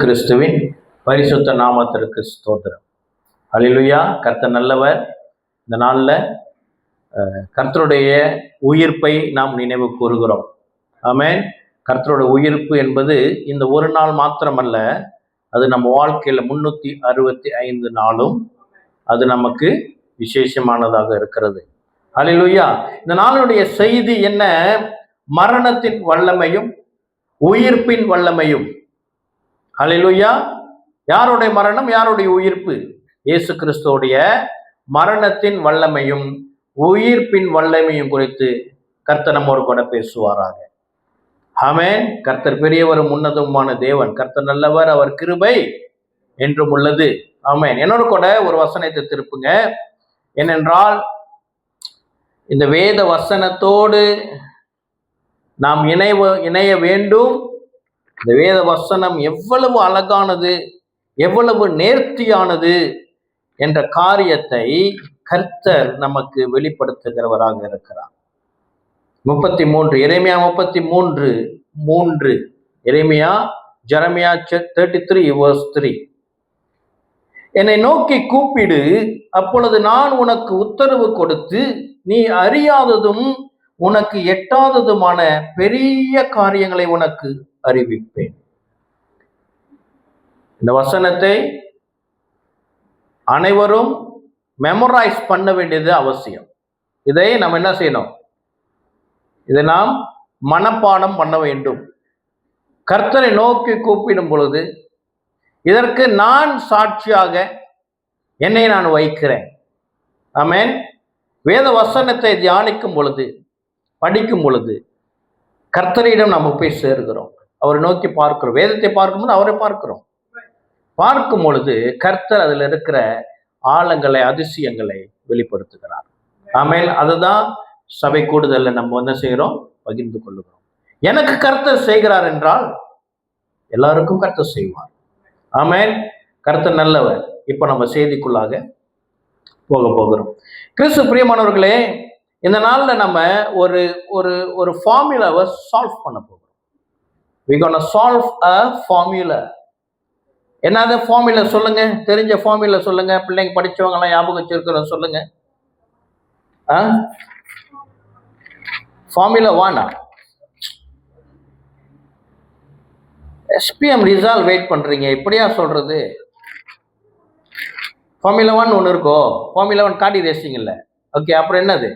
கிறிஸ்துவின் பரிசுத்த நாமத்திற்கு ஸ்தோத்திரம். அல்லேலூயா. கர்த்தர் நல்லவர். இந்த நாளில் கர்த்தருடைய உயிர்ப்பை நாம் நினைவு கூறுகிறோம். ஆமென். கர்த்தருடைய உயிர்ப்பு என்பது இந்த ஒரு நாள் மாத்திரமல்ல, அது நம்ம வாழ்க்கையில் 365 நாளும் அது நமக்கு விசேஷமானதாக இருக்கிறது. அல்லேலூயா. இந்த நாளுடைய செய்தி என்ன? மரணத்தின் வல்லமையும் உயிர்ப்பின் வல்லமையும். அல்லேலூயா. யாருடைய மரணம், யாருடைய உயிர்ப்பு? இயேசு கிறிஸ்துவுடைய மரணத்தின் வல்லமையும் உயிர்ப்பின் வல்லமையும் குறித்து கர்த்தர் நம்மோடு கூட பேசுவாராக. ஆமென். கர்த்தர் பெரியவரும் உன்னதமான தேவன். கர்த்தர் நல்லவர், அவர் கிருபை என்றும் உள்ளது. ஆமென். என்னோட கூட ஒரு வசனத்தை திருப்புங்க. ஏனென்றால் இந்த வேத வசனத்தோடு நாம் இணைய வேண்டும். இந்த வேத வசனம் எவ்வளவு அழகானது, எவ்வளவு நேர்த்தியானது என்ற காரியத்தை கர்த்தர் நமக்கு வெளிப்படுத்துகிறவராக இருக்கிறார். 33 எரேமியா 33:3 ஜெரமியா 33:3 என்னை நோக்கி கூப்பிடு, அப்பொழுது நான் உனக்கு உத்தரவு கொடுத்து நீ அறியாததும் உனக்கு எட்டாததுமான பெரிய காரியங்களை உனக்கு அறிவிப்பேன். இந்த வசனத்தை அனைவரும் மெமரைஸ் பண்ண வேண்டியது அவசியம். இதை நம்ம என்ன செய்யணும்? இதை நாம் மனப்பாடம் பண்ண வேண்டும். கர்த்தரை நோக்கி கூப்பிடும் பொழுது இதற்கு நான் சாட்சியாக என்னை நான் வைக்கிறேன். ஆமென். வேத வசனத்தை தியானிக்கும் பொழுது, படிக்கும் பொழுது கர்த்தரிடம் நம்ம போய் சேர்கிறோம். அவரை நோக்கி பார்க்கிறோம். வேதத்தை பார்க்கும்போது அவரை பார்க்கிறோம். பார்க்கும் பொழுது கர்த்தர் அதில் இருக்கிற ஆழங்களை, அதிசயங்களை வெளிப்படுத்துகிறார். ஆமென். அதுதான் சபை கூடுதல்ல நம்ம என்ன செய்கிறோம்? பகிர்ந்து கொள்ளுகிறோம். எனக்கு கர்த்தர் செய்கிறார் என்றால் எல்லாருக்கும் கர்த்தர் செய்வார். ஆமென். கர்த்தர் நல்லவர். இப்ப நம்ம செய்திக்குள்ளாக போகிறோம். கிறிஸ்து பிரியமானவர்களே, இந்த நாள்ல நம்ம ஒரு ஒரு ஒரு ஃபார்முலாவை சால்வ் பண்ண போகிறோம். we gonna solve a formula. என்னது ஃபார்முலா? சொல்லுங்க. தெரிஞ்ச ஃபார்முலா சொல்லுங்க. பிள்ளைங்க படிச்சவங்க எல்லாம் ஞாபகம் வச்சிருக்கிற சொல்லுங்க. ஃபார்முலா 1 SPM ரிசல்ட் வெயிட் பண்றீங்க. இப்படியா சொல்றது? ஃபார்முலா 1 ஒன்று இருக்கோ? ஃபார்முலா 1 காட்டி ரேசிங் இல்லை. ஓகே, அப்புறம் என்னது?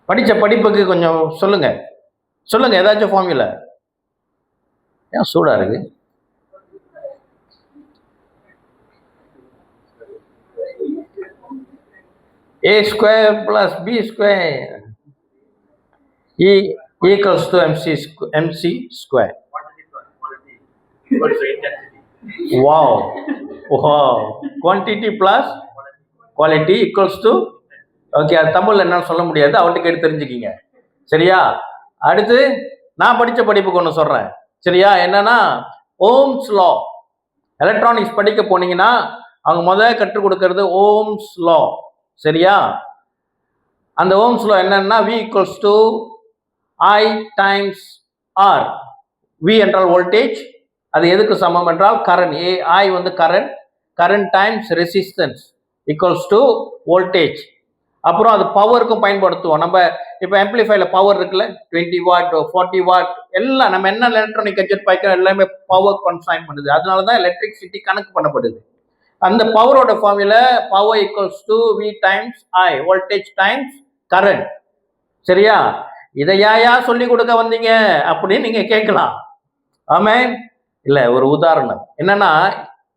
படிச்ச படிப்புக்கு கொஞ்சம் சொல்லுங்க. ஏதாச்சும் ஃபார்முலா. ஏன் சூடா இருக்கு? A² + B² = MC². Wow. Quantity plus quality = okay. அது தமிழ்ல என்ன சொல்ல முடியாது, அவர்கிட்ட கேட்டு தெரிஞ்சுக்கிங்க. சரியா? அடுத்து நான் படிச்ச படிப்புக்கு ஒன்று சொல்றேன். சரியா? என்னன்னா ஓம்ஸ் லா. எலக்ட்ரானிக்ஸ் படிக்க போனீங்கன்னா அவங்க முதல்ல கற்றுக் கொடுக்கறது ஓம்ஸ் லா. சரியா? அந்த ஓம்ஸ் லா என்னன்னா V = I × R. V என்றால் வோல்டேஜ். அது எதுக்கு சமம் என்றால் கரண்ட். I வந்து கரண்ட் டைம்ஸ் ரெசிஸ்டன்ஸ் = வோல்டேஜ். அப்புறம் அது பவருக்கும் பயன்படுத்துவோம். நம்ம இப்போ ஆம்பிளிஃபைல பவர் இருக்குல்ல, 20 வாட் 40 வாட் எல்லாம் நம்ம என்ன எலக்ட்ரானிக் கெட்ஜெட் பார்க்கிறோம் எல்லாமே பவர் கன்சைன் பண்ணுது. அதனால தான் எலக்ட்ரிசிட்டி கணக்கு பண்ணப்படுது. அந்த பவரோட formula power = V × I, voltage times current. சரியா? இதையா சொல்லி கொடுக்க வந்தீங்க அப்படின்னு நீங்க கேட்கலாம். ஆமென். இல்ல, ஒரு உதாரணம் என்னன்னா,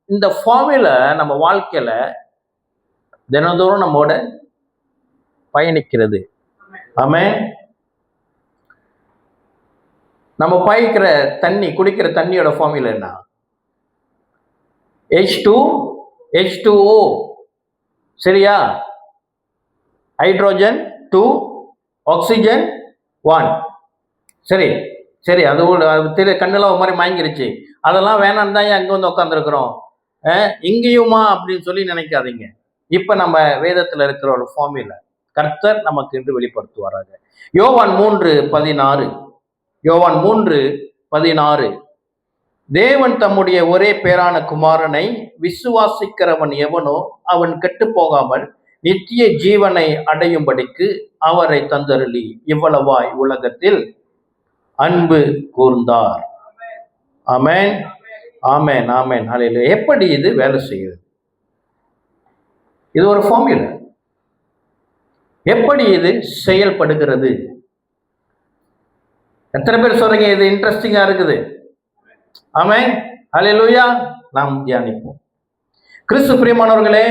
இந்த ஃபார்முலா நம்ம வாழ்க்கையில தினந்தோறும் நம்மோட பயணிக்கிறது. ஆமென். நம்ம பாய்க்கிற தண்ணி, குடிக்கிற தண்ணியோட ஃபார்முலா என்ன? H2O. சரியா? Hydrogen 2, oxygen 1. சரி. அது கண்ணுல ஒரு மாதிரி வாங்கிருச்சு. அதெல்லாம் வேணான்னு தான் அங்க வந்து உட்காந்துருக்கிறோம். இங்கேயுமா அப்படின்னு சொல்லி நினைக்காதீங்க. இப்ப நம்ம வேதத்துல இருக்கிற ஒரு ஃபார்முலா கர்த்தர் நமக்கு என்று வெளிப்படுத்துவாராக. யோவான் 3:16 யோவான் 3:16. தேவன் தம்முடைய ஒரே பேரான குமாரனை விசுவாசிக்கிறவன் எவனோ அவன் கெட்டு போகாமல் நித்திய ஜீவனை அடையும்படிக்கு அவரை தந்தருளி இவ்வளவாய் உலகத்தில் அன்பு கூர்ந்தார். ஆமென், ஆமென், ஆமென். ஹல்லேலூயா. எப்படி இது வேலை செய்யுது? இது ஒரு ஃபார்முலா. எப்படி இது செயல்படுகிறது? எத்தனை பேர் சொல்றீங்க இது இன்ட்ரெஸ்டிங்கா இருக்குது? ஆமென், ஹல்லேலூயா. நாம் தியானிப்போம். கிறிஸ்து பிரியமானவர்களே,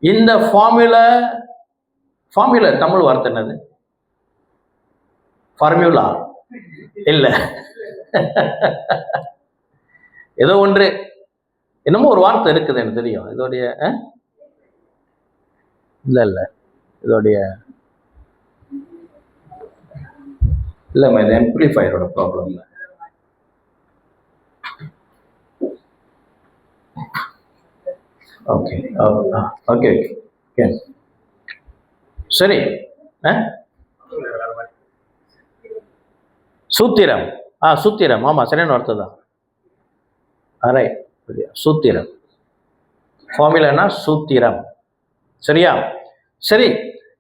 இந்த ஃபார்முலா தமிழ் வார்த்தை என்னது? ஃபார்முலா இல்ல, ஏதோ ஒன்று, என்னமோ ஒரு வார்த்தை இருக்குது எனக்கு தெரியும். இதோடைய இல்ல இதோடைய இல்லம்மா, இது ஆம்பிளிஃபையரோட ப்ராப்ளம் இல்லை. ஓகே ஓகே ஓகே சரி. சூத்திரம், சூத்திரம், ஆமா, சரியான வார்த்தை தான். அரை சூத்திரம், ஃபார்முலானா சூத்திரம், சரியா? சரி,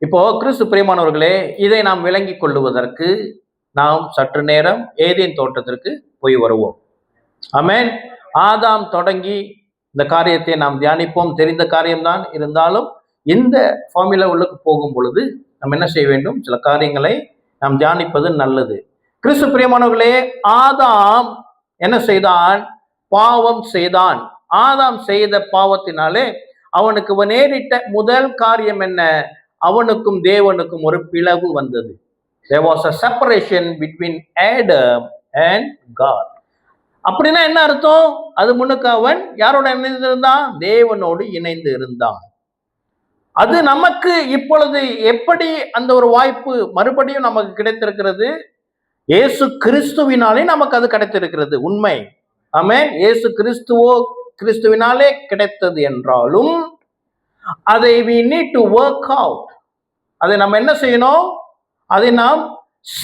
இப்போ கிறிஸ்து பிரியமானவர்களே, இதை நாம் விளங்கி கொள்ளுவதற்கு நாம் சற்று நேரம் ஏதேன் தோட்டத்திற்கு போய் வருவோம். ஆமென். ஆதாம் தொடங்கி இந்த காரியத்தை நாம் தியானிப்போம். தெரிந்த காரியம்தான், இருந்தாலும் இந்த ஃபார்முலா உள்ளுக்கு போகும் பொழுது நம்ம என்ன செய்ய வேண்டும்? சில காரியங்களை நாம் தியானிப்பது நல்லது. கிறிஸ்து பிரியமானவர்களே, ஆதாம் என்ன செய்தான்? பாவம் செய்தான். ஆதாம் செய்த பாவத்தினாலே அவனுக்கு நேரிட்ட முதல் காரியம் என்ன? அவனுக்கும் தேவனுக்கும் ஒரு பிளவு வந்தது. There was a separation between Adam and God. அப்படின்னா என்ன அர்த்தம்? அது முன்னுக்கு அவன் யாரோட இணைந்து இருந்தான்? தேவனோடு இணைந்து இருந்தான். அது நமக்கு இப்பொழுது எப்படி அந்த ஒரு வாய்ப்பு மறுபடியும் நமக்கு கிடைத்திருக்கிறது? இயேசு கிறிஸ்துவினாலே நமக்கு அது கிடைத்திருக்கிறது, உண்மை. ஆமென். இயேசு கிறிஸ்துவினாலே கிடைத்தது என்றாலும் அதை we need to work out. அதை நம்ம என்ன செய்யணும்? அதை நாம்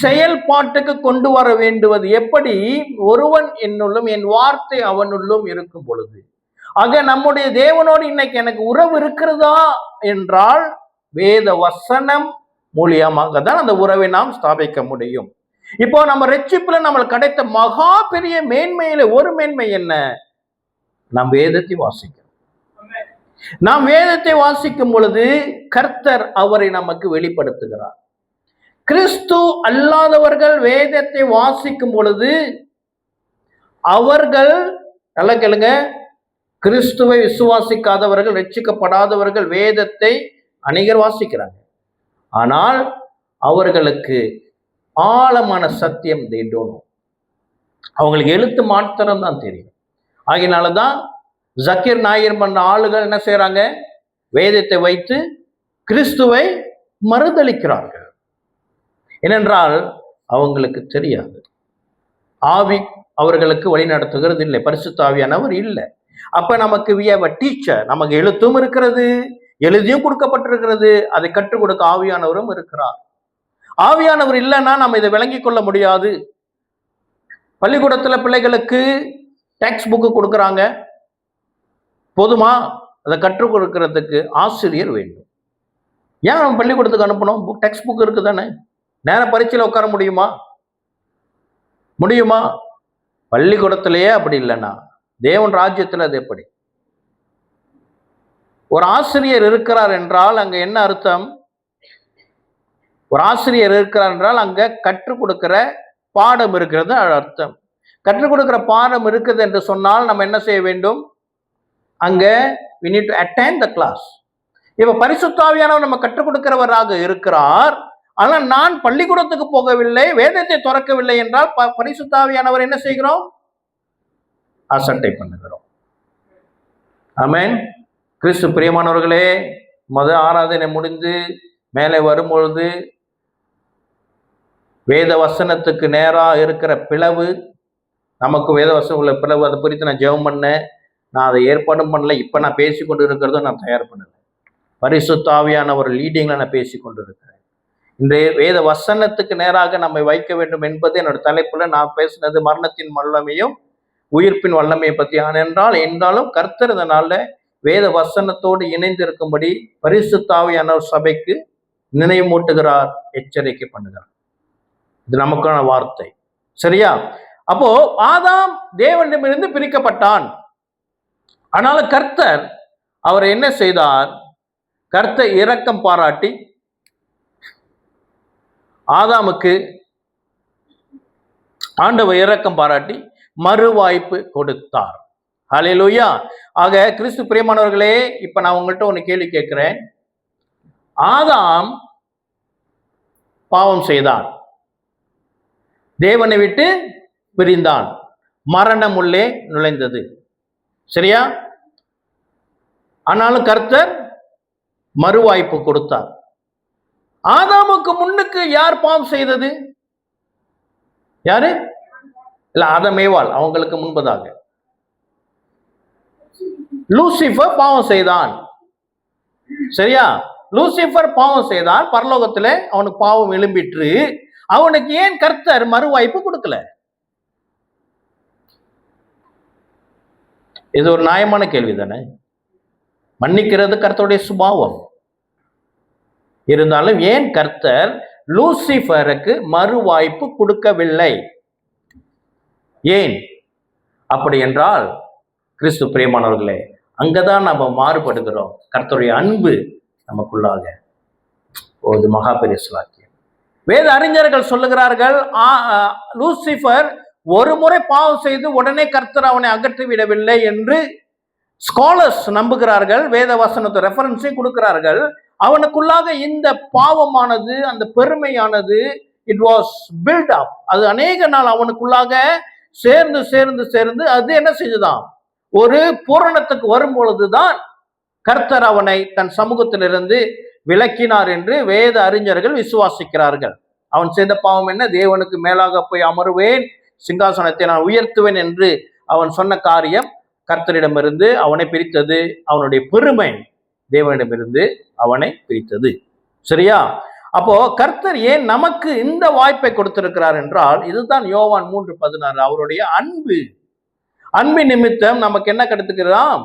செயல்பாட்டுக்கு கொண்டு வர வேண்டுவது எப்படி? ஒருவன் என்னுள்ளும் என் வார்த்தை அவனுள்ளும் இருக்கும் பொழுது. ஆக நம்முடைய தேவனோடு இன்னைக்கு எனக்கு உறவு இருக்கிறதா என்றால் வேத வசனம் மூலியமாக தான் அந்த உறவை நாம் ஸ்தாபிக்க முடியும். இப்போ நம்ம ரட்சிப்புல நம்மளுக்கு கிடைத்த மகா பெரிய மேன்மையில ஒரு மேன்மை என்ன? நாம் வேதத்தை வாசிக்கிறோம். நாம் வேதத்தை வாசிக்கும் பொழுது கர்த்தர் அவரை நமக்கு வெளிப்படுத்துகிறார். கிறிஸ்து அல்லாதவர்கள் வேதத்தை வாசிக்கும் பொழுது அவர்கள், நல்ல கேளுங்க, கிறிஸ்துவை விசுவாசிக்காதவர்கள், ரட்சிக்கப்படாதவர்கள் வேதத்தை அநேகர் வாசிக்கிறாங்க. ஆனால் அவர்களுக்கு ஆழமான சத்தியம் தேடணும். அவங்களுக்கு எழுத்து மாத்திரம் தான் தெரியும். ஆகினாலதான் ஜக்கீர் நாயர் பண்ண ஆளுகள் என்ன செய்யறாங்க? வேதத்தை வைத்து கிறிஸ்துவை மறுதளிக்கிறார்கள். ஏனென்றால் அவங்களுக்கு தெரியாது. ஆவி அவர்களுக்கு வழி நடத்துகிறது இல்லை, பரிசுத்த ஆவியானவர் இல்லை. அப்ப நமக்கு we have a teacher, நமக்கு எழுத்தும் இருக்கிறது, எழுதியும் கொடுக்கப்பட்டிருக்கிறது, அதை கற்றுக் கொடுக்க ஆவியானவரும் இருக்கிறார். ஆவியானவர் இல்லைன்னா நம்ம இதை விளங்கி கொள்ள முடியாது. பள்ளிக்கூடத்துல பிள்ளைகளுக்கு டெக்ஸ்ட் புக்கு கொடுக்குறாங்க, போதுமா? அதை கற்றுக் கொடுக்கறதுக்கு ஆசிரியர் வேண்டும். ஏன் நம்ம பள்ளிக்கூடத்துக்கு அனுப்பணும்? டெக்ஸ்ட் புக் இருக்கு தானே. நேரம் பரீட்சையில் உட்கார முடியுமா? பள்ளிக்கூடத்திலேயே அப்படி இல்லைன்னா தேவன் ராஜ்யத்தில் அது எப்படி? ஒரு ஆசிரியர் இருக்கிறார் என்றால் அங்க என்ன அர்த்தம்? ஒரு ஆசிரியர் இருக்கிறார் என்றால் அங்க கற்றுக் கொடுக்கிற பாடம் இருக்கிறது அர்த்தம். கற்றுக் கொடுக்கிற பாடம் இருக்குது என்று சொன்னால் நம்ம என்ன செய்ய வேண்டும்? அங்க we need to attend the class. இப்ப பரிசுத்த ஆவியானவர் நம்ம கற்றுக் கொடுக்கிறவராக இருக்கிறார். ஆனால் நான் பள்ளிக்கூடத்துக்கு போகவில்லை, வேதத்தை திறக்கவில்லை என்றால் பரிசுத்த ஆவியானவர் என்ன செய்கிறோம்? அசட்டை பண்ணுகிறோம். ஆமென். கிறிஸ்து பிரியமானவர்களே, ஆராதனை முடிந்து மேலே வரும்பொழுது வேத வசனத்துக்கு நேரா இருக்கிற பிளவு, நமக்கு வேத வசனம் உள்ள பிளவு, அதை குறித்து நான் ஜெபம் பண்ணேன். நான் அதை ஏற்பாடும் பண்ணல. இப்ப நான் பேசிக்கொண்டு இருக்கிறதும் நான் தயார் பண்ணல. பரிசுத்த ஆவியானவர் லீடிங்ல நான் பேசிக்கொண்டு இருக்கிறேன். இன்றைய வேத வசனத்துக்கு நேராக நம்மை வைக்க வேண்டும் என்பது என்னோட தலைப்புல நான் பேசினது மரணத்தின் வல்லமையும் உயிர்ப்பின் வல்லமையை பற்றி. என்றாலும் கர்த்தர் இதனால வேத வசனத்தோடு இணைந்து இருக்கும்படி பரிசுத்த ஆவியானவர் சபைக்கு நினைவூட்டுகிறார், எச்சரிக்கை பண்ணுகிறார். இது நமக்கான வார்த்தை. சரியா? அப்போ ஆதாம் தேவனிடமிருந்து பிரிக்கப்பட்டான். ஆனாலும் கர்த்தர் அவர் என்ன செய்தார்? கர்த்தர் இரக்கம் பாராட்டி ஆதாமுக்கு ஆண்டவர் இரக்கம் பாராட்டி மறுவாய்ப்பு கொடுத்தார். ஹல்லேலூயா. ஆக கிறிஸ்து பிரியமானவர்களே, இப்ப நான் உங்கள்கிட்ட ஒன்று கேள்வி கேட்கிறேன். ஆதாம் பாவம் செய்தான், தேவனை விட்டு பிரிந்தான், மரணம் உள்ளே நுழைந்தது. சரியா? ஆனாலும் கர்த்தர் மறுவாய்ப்பு கொடுத்தார். ஆதாமுக்கு முன்னுக்கு யார் பாவம் செய்தது? யாரு? இல்ல, ஆதாம் ஏவாள் அவங்களுக்கு முன்பதாக லூசிபர் பாவம் செய்தான். சரியா? லூசிபர் பாவம் செய்தான், பரலோகத்துல அவனுக்கு பாவம் எழும்பிற்று. அவனுக்கு ஏன் கர்த்தர் மறுவாய்ப்பு கொடுக்கல? இது ஒரு நியாயமான கேள்வி தானே? மன்னிக்கிறது கர்த்தருடைய சுபாவம். இருந்தாலும் ஏன் கர்த்தர் லூசிபருக்கு மறுவாய்ப்பு கொடுக்கவில்லை? ஏன்? அப்படி என்றால் கிறிஸ்து பிரியமானவர்களே, அங்கதான் நம்ம மாறுபடுகிறோம். கர்த்தருடைய அன்பு நமக்குள்ளாக ஒரு மகா பெரிய சாக்கியம். வேத அறிஞர்கள் சொல்லுகிறார்கள், லூசிபர் ஒரு முறை பாவம் செய்து உடனே கர்த்தர் அவனை அகற்றி விடவில்லை என்று ஸ்காலர்ஸ் நம்புகிறார்கள். வேத வசனத்தை ரெஃபரன்ஸை கொடுக்கிறார்கள். அவனுக்குள்ளாக இந்த பாவமானது, அந்த பெருமையானது, இட் வாஸ் பில்ட் அப். அது அநேக நாள் அவனுக்குள்ளாக சேர்ந்து சேர்ந்து சேர்ந்து அது என்ன செஞ்சுதான் ஒரு பூரணத்துக்கு வரும் பொழுதுதான் கர்த்தர் அவனை தன் சமூகத்திலிருந்து விலக்கினார் என்று வேத அறிஞர்கள் விசுவாசிக்கிறார்கள். அவன் செய்த பாவம் என்ன? தேவனுக்கு மேலாக போய் அமருவேன், சிங்காசனத்தை நான் உயர்த்துவேன் என்று அவன் சொன்ன காரியம் கர்த்தரிடமிருந்து அவனை பிரித்தது. அவனுடைய பெருமை தேவனிடமிருந்து அவனை பிரித்தது. சரியா? அப்போ கர்த்தர் ஏன் நமக்கு இந்த வாய்ப்பை கொடுத்திருக்கிறார் என்றால், இதுதான் யோவான் 3:16. அவருடைய அன்பு நிமித்தம் நமக்கு என்ன கிடைத்திருக்கிறாம்?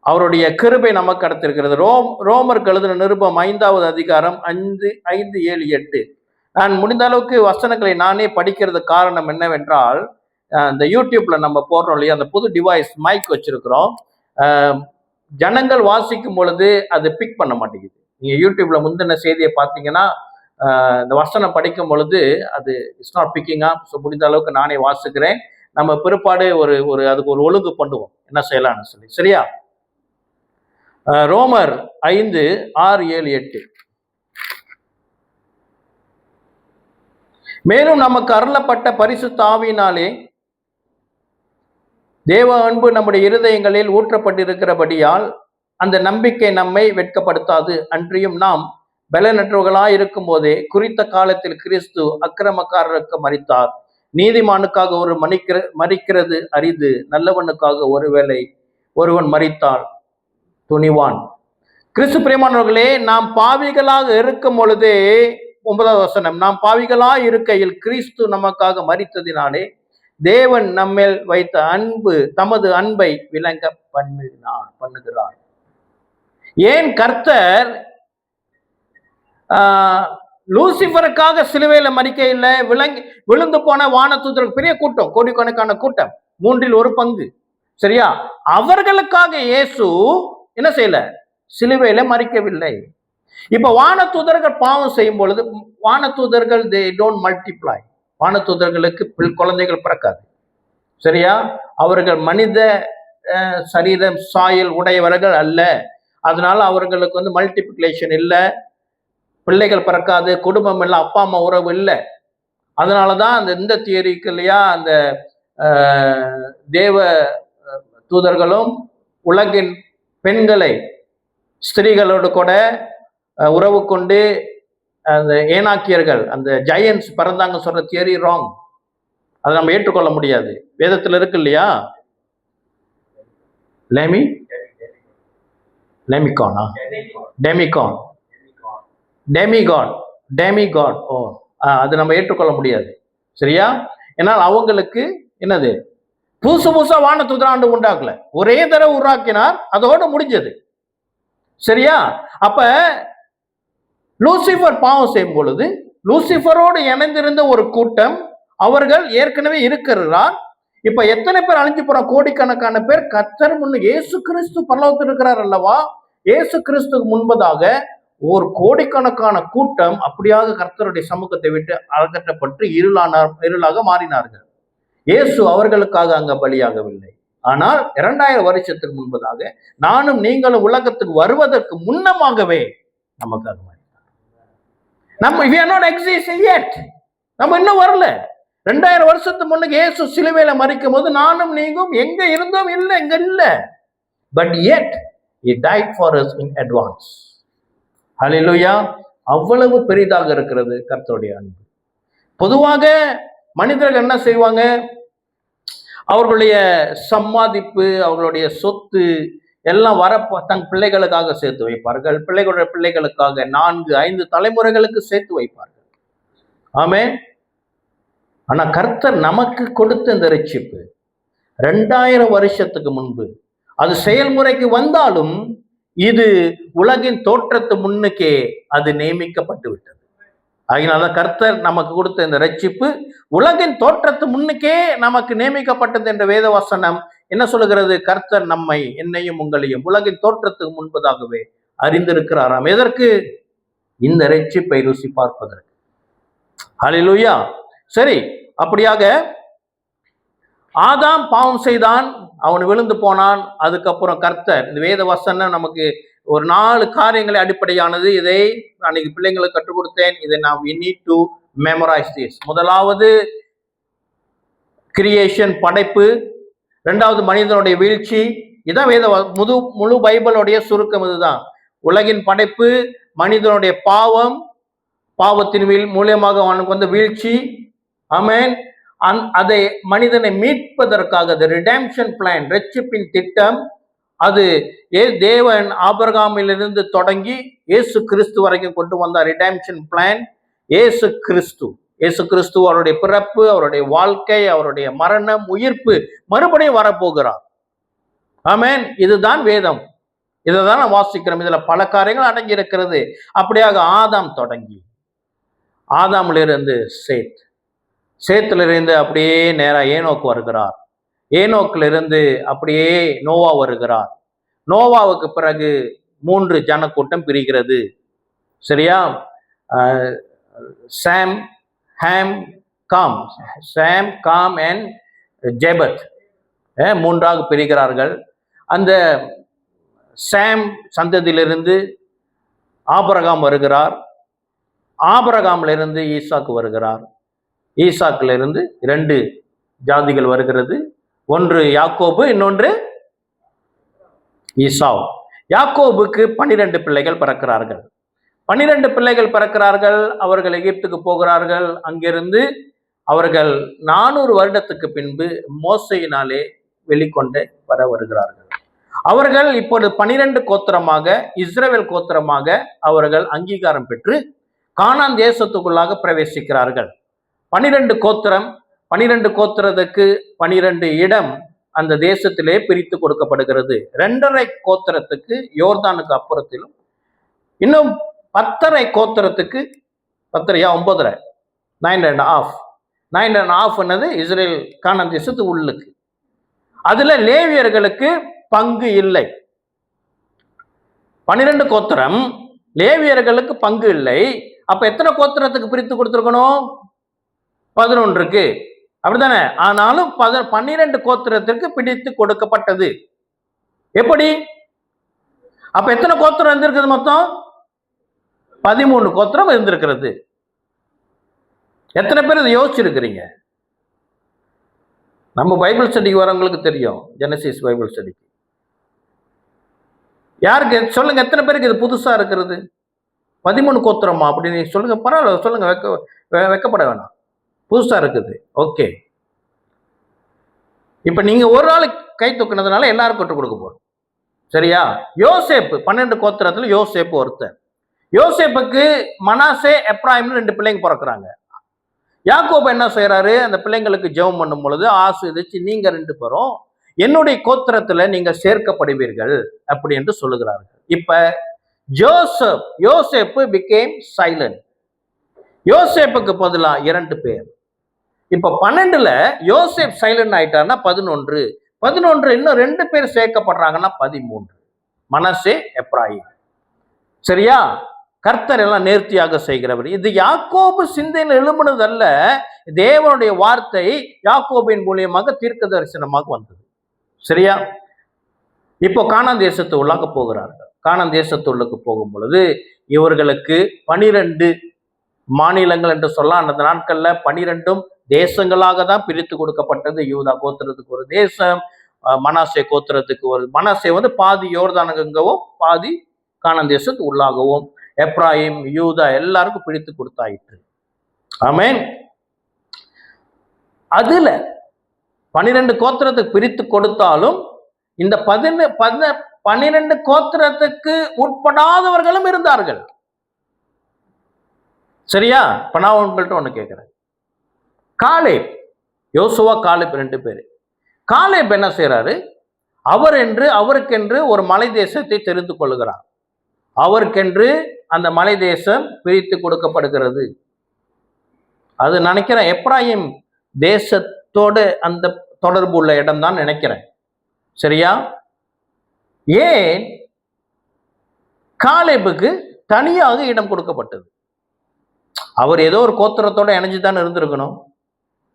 அவருடைய கிருபை நமக்கு கிடைத்திருக்கிறது. ரோமருக்கு எழுதின நிருபம் 5வது அதிகாரம் 5, 7, 8. நான் முடிந்த அளவுக்கு வசனங்களை நானே படிக்கிறது காரணம் என்னவென்றால், இந்த யூடியூப்ல நம்ம போடுறோம் இல்லையா, அந்த புது டிவைஸ் மைக் வச்சிருக்கிறோம். ஜனங்கள் வாசிக்கும் பொழுது அது பிக் பண்ண மாட்டேங்குது. நீங்க யூடியூப்ல முந்தின செய்தியை பார்த்தீங்கன்னா இந்த வசனம் படிக்கும் பொழுது அது it's not picking up. So முடிந்த அளவுக்கு நானே வாசிக்கிறேன். நம்ம பிற்பாடு அதுக்கு ஒரு ஒழுங்கு பண்ணுவோம், என்ன செய்யலாம்னு சொல்லி. சரியா? ரோமர் 5, 6, 7, 8. மேலும் நமக்கு அருளப்பட்ட பரிசுத்த ஆவியினாலே தேவ அன்பு நம்முடைய இருதயங்களில் ஊற்றப்பட்டிருக்கிறபடியால் அந்த நம்பிக்கை நம்மை வெட்கப்படுத்தாது. அன்றியும் நாம் பலனற்றவர்களாய் இருக்கும் போதே குறித்த காலத்தில் கிறிஸ்து அக்கிரமக்காரருக்கு மரித்தார். நீதிமானுக்காக ஒரு மரிக்கிறது அரிது, நல்லவனுக்காக ஒருவேளை ஒருவன் மரித்தால் துணிவான். கிறிஸ்து பிரியமானவர்களே, நாம் பாவிகளாக இருக்கும் பொழுதே, 9வது வசனம், நாம் பாவிகளாய் இருக்கையில் கிறிஸ்து நமக்காக மரித்ததினாலே தேவன் நம்மேல் வைத்த தமது அன்பை விளங்க பண்ணுகிறார். ஏன் கர்த்தர் லூசிபருக்காக சிலுவையில மரிக்க இல்லை? விழுந்து போன வானதூதர்கள் பெரிய கூட்டம், கோடிக்கணக்கான கூட்டம், 3இல் 1 பங்கு. சரியா? அவர்களுக்காக இயேசு என்ன செய்யல? சிலுவையில மரிக்கவில்லை. இப்ப வானதூதர்கள் பாவம் செய்யும் பொழுது, வானதூதர்கள் they don't multiply. வானதூதர்களுக்கு குழந்தைகள் பிறக்காது. சரியா? அவர்கள் மனித சரீரம் சாயல் உடையவர்கள் அல்ல. அதனால அவர்களுக்கு மல்டிபிளிகேஷன் இல்லை, பிள்ளைகள் பிறக்காது, குடும்பம் இல்லை, அப்பா அம்மா உறவு இல்லை. அதனாலதான் இந்த தியரிக்கு இல்லையா, அந்த தேவ தூதர்களும் உலகின் பெண்களை ஸ்திரீகளோடு கூட உறவு கொண்டு அந்த ஏனாக்கியர்கள், அந்த ஜெயன்ஸ் பிறந்தாங்க சொல்ற தியரி ராங். அதை நம்ம ஏற்றுக்கொள்ள முடியாது. வேதத்தில் இருக்கு இல்லையா, டெமிகான் டேமி காட். அது நம்ம ஏற்றுக்கொள்ள முடியாது. சரியா? ஏன்னால் அவங்களுக்கு என்னது, புதுசு புதுசா வானத்துதர் ஆண்டு உண்டாக்கல, ஒரே தடவை உருவாக்கினார், அதோட முடிஞ்சது. சரியா? அப்ப லூசிபர் பாவம் செய்யும் பொழுது லூசிபரோடு இணைந்திருந்த ஒரு கூட்டம் அவர்கள் ஏற்கனவே இருக்கிறார். இப்ப எத்தனை பேர் அழிஞ்சு போற? கோடிக்கணக்கான பேர் கர்த்தர் முன்னு இயேசு கிறிஸ்து பரலோகத்தில் இருக்கிறார் அல்லவா? இயேசு கிறிஸ்துக்கு முன்பதாக ஒரு கோடிக்கணக்கான கூட்டம் அப்படியாக கர்த்தருடைய சமூகத்தை விட்டு அகற்றப்பட்டு இருளாக மாறினார்கள். இயேசு அவர்களுக்காக அங்க பலியாகவில்லை. ஆனால் 2000 வருஷத்துக்கு முன்பதாக நானும் நீங்களும் உலகத்துக்கு வருவதற்கு முன்னமாகவே நமக்காக மாறினார். நம்ம we are not existing yet. நம்ம இன்னும் வரல. 2000 வருஷத்துக்கு முன்னுக்கு இயேசு சிலுவையில மரிக்கும் போது நானும் நீங்களும் எங்க இருந்தோம்? இல்லை, எங்க இல்ல. But yet he died for us in advance. ஹல்லேலூயா. அவ்வளவு பெரிதாக இருக்கிறது கர்த்தருடைய அன்பு. பொதுவாக மனிதர்கள் என்ன செய்வாங்க? அவர்களுடைய சம்பாதிப்பு, அவர்களுடைய சொத்து எல்லாம் தன் பிள்ளைகளுக்காக சேர்த்து வைப்பார்கள். பிள்ளைகளுடைய பிள்ளைகளுக்காக 4-5 தலைமுறைகளுக்கு சேர்த்து வைப்பார்கள். ஆமென். ஆனா கர்த்தர் நமக்கு கொடுத்த இந்த ரட்சிப்பு 2000 வருஷத்துக்கு முன்பு அது செயல்முறைக்கு வந்தாலும் இது உலகின் தோற்றத்து முன்னுக்கே அது நியமிக்கப்பட்டு விட்டது. அதனால கர்த்தர் நமக்கு கொடுத்த இந்த ரட்சிப்பு உலகின் தோற்றத்து முன்னுக்கே நமக்கு நியமிக்கப்பட்டது என்ற வேத வசனம் என்ன சொல்லுகிறது? கர்த்தர் நம்மை, என்னையும் உங்களையும் உலகின் தோற்றத்துக்கு முன்பதாகவே அறிந்திருக்கிறாராம். எதற்கு? இந்த ரட்சிப்பை ருசி பார்ப்பதற்கு. ஹல்லேலூயா. சரி, அப்படியாக ஆதாம் பாவம் செய்தான், அவன் விழுந்து போனான். அதுக்கப்புறம் கர்த்தர், இந்த வேத வசனம் நமக்கு ஒரு 4 காரியங்களை அடிப்படையானது. இதை அன்னைக்கு பிள்ளைங்களுக்கு கற்றுக் கொடுத்தேன். இதை நாம் we need to memorize this. முதலாவது கிரியேஷன், படைப்பு. 2வது மனிதனுடைய வீழ்ச்சி. இதான் வேத முழு பைபிளுடைய சுருக்கம். இதுதான் உலகின் படைப்பு, மனிதனுடைய பாவம், பாவத்தின் மூலியமாக அவனுக்கு வந்த வீழ்ச்சி. ஆமென். அதை மனிதனை மீட்பதற்காக ரிடெம்ஷன் பிளான், ரட்சிப்பின் திட்டம், அது தேவன் ஆபிரகாமிலிருந்து தொடங்கி இயேசு கிறிஸ்து வரைக்கும் கொண்டு வந்த ரிடெம்ஷன் பிளான். இயேசு கிறிஸ்து அவருடைய பிறப்பு, அவருடைய வாழ்க்கை, அவருடைய மரணம், உயிர்ப்பு, மறுபடியும் வரப்போகிறார். ஆமென். இதுதான் வேதம். இதைதான் நான் வாசிக்கிறோம். இதுல பல காரியங்கள் அடங்கி இருக்கிறது. அப்படியாக ஆதாம் தொடங்கி, ஆதாமிலிருந்து சேத்திலிருந்து அப்படியே நேரா ஏனோக்கு வருகிறார். ஏனோக்கிலிருந்து அப்படியே நோவா வருகிறார். நோவாவுக்கு பிறகு 3 ஜனக்கூட்டம் பிரிகிறது. சரியா? சாம், காம் அண்ட் ஜெபத் 3ஆக பிரிகிறார்கள். அந்த சாம் சந்ததியிலிருந்து ஆபிரகாம் வருகிறார். ஆபிரகாமிலிருந்து ஈசாக்கு வருகிறார். ஈசாக்கிலிருந்து 2 ஜாதிகள் வருகிறது. ஒன்று யாக்கோபு, இன்னொன்று ஈசாவ். யாக்கோபுக்கு 12 பிள்ளைகள் பிறக்கிறார்கள். 12 பிள்ளைகள் பிறக்கிறார்கள். அவர்கள் எகிப்துக்கு போகிறார்கள். அங்கிருந்து அவர்கள் 400 வருடத்துக்கு பின்பு மோசையினாலே வெளிக்கொண்டு வருகிறார்கள். அவர்கள் இப்பொழுது 12 கோத்திரமாக, இஸ்ரவேல் கோத்திரமாக அவர்கள் அங்கீகாரம் பெற்று கானான் தேசத்துக்குள்ளாக பிரவேசிக்கிறார்கள். 12 கோத்திரம், 12 கோத்திரத்துக்கு 12 இடம் அந்த தேசத்திலே பிரித்து கொடுக்கப்படுகிறது. 2.5 கோத்திரத்துக்கு யோர்தானுக்கு அப்புறத்திலும், இன்னும் 10.5 கோத்திரத்துக்கு 9.5 9.5 என்னது இஸ்ரேல் கானான் தேசத்து உள்ளுக்கு. அதுல லேவியர்களுக்கு பங்கு இல்லை. 12 கோத்திரம், லேவியர்களுக்கு பங்கு இல்லை. அப்ப எத்தனை கோத்திரத்துக்கு பிரித்து கொடுத்திருக்கணும்? 11க்கு. அப்படித்தானே? ஆனாலும் 12 கோத்திரத்திற்கு பிடித்து கொடுக்கப்பட்டது. எப்படி? அப்ப எத்தனை கோத்திரம் இருந்திருக்குது? மொத்தம் 13 கோத்திரம் இருந்திருக்கிறது. எத்தனை பேர் இதை யோசிச்சிருக்கிறீங்க? நம்ம பைபிள் ஸ்டடிக்கு வரவங்களுக்கு தெரியும். ஜெனசிஸ் பைபிள் ஸ்டடிக்கு யாருக்கு சொல்லுங்க, எத்தனை பேருக்கு இது புதுசா இருக்கிறது? 13 கோத்திரமா அப்படின்னு சொல்லுங்க. பரவாயில்ல, சொல்லுங்க, வெக்கப்பட வேணாம். புதுசா இருக்குது. ஓகே. இப்ப நீங்க ஒரு ஆள் கை தூக்குனதுனால எல்லாரும் கற்றுக் கொடுக்க போறோம். சரியா? யோசேப்பு 12 கோத்திரத்துல யோசேப்பு ஒருத்தர். யோசேப்புக்கு மனாசே எப்ராயிம்னு 2 பிள்ளைங்க பிறக்கிறாங்க. யாக்கோபு என்ன செய்யறாரு? அந்த பிள்ளைங்களுக்கு ஜெபம் பண்ணும் பொழுது ஆசீர்வதிச்சு, நீங்க 2 பேரும் என்னுடைய கோத்திரத்துல நீங்க சேர்க்கப்படுவீர்கள் அப்படி என்று சொல்லுகிறார்கள். இப்ப யோசேப்பு became silent. யோசேப்புக்கு பதிலா 2 பேர். இப்ப 12ல யோசேப் சைலண்ட் ஆயிட்டாருன்னா 11 இன்னும் 2 பேர் சேர்க்கப்படுறாங்கன்னா 13. மனசே எப்ராயிம். சரியா? கர்த்தர் எல்லாம் நேர்த்தியாக செய்கிறவர். இது யாக்கோபு சிந்தையில் எழும்புனது அல்ல, தேவனுடைய வார்த்தை யாக்கோபின் மூலியமாக தீர்க்க தரிசனமாக வந்தது. சரியா? இப்போ கானான் தேசத்து உள்ளாக போகிறார்கள். கானான் தேசத்துள்ளுக்கு போகும் பொழுது இவர்களுக்கு 12 மாநிலங்கள் என்று சொல்ல, அந்த நாட்கள்ல 12 தேசங்களாக தான் பிரித்து கொடுக்கப்பட்டது. யூதா கோத்திரத்துக்கு ஒரு தேசம், மனாசே கோத்திரத்துக்கு ஒரு, மனாசே பாதி யோர்தானகவும் பாதி கானான் தேசத்து உள்ளாகவும், எப்ராயிம் யூதா எல்லாருக்கும் பிரித்து கொடுத்தாயிற்று. ஆமென். அதுல 12 கோத்திரத்துக்கு பிரித்து கொடுத்தாலும் இந்த 12 கோத்திரத்துக்கு உட்படாதவர்களும் இருந்தார்கள். சரியா? இப்ப நான் உங்கள்கிட்ட ஒண்ணு கேட்கிறேன். காலேப், யோசுவா காலேப் 2 பேரு. காலேப் என்ன செய்யறாரு? அவருக்கென்று ஒரு மலை தேசத்தை தெரிந்து கொள்ளுகிறார். அவருக்கென்று அந்த மலை தேசம் பிரித்து கொடுக்கப்படுகிறது. அது நினைக்கிறேன் எப்ராயிம் தேசத்தோடு அந்த தொடர்பு உள்ள இடம் தான் நினைக்கிறேன். சரியா? ஏன் காலேபுக்கு தனியாக இடம் கொடுக்கப்பட்டது? அவர் ஏதோ ஒரு கோத்திரத்தோட இணைஞ்சுதான் இருந்திருக்கணும்.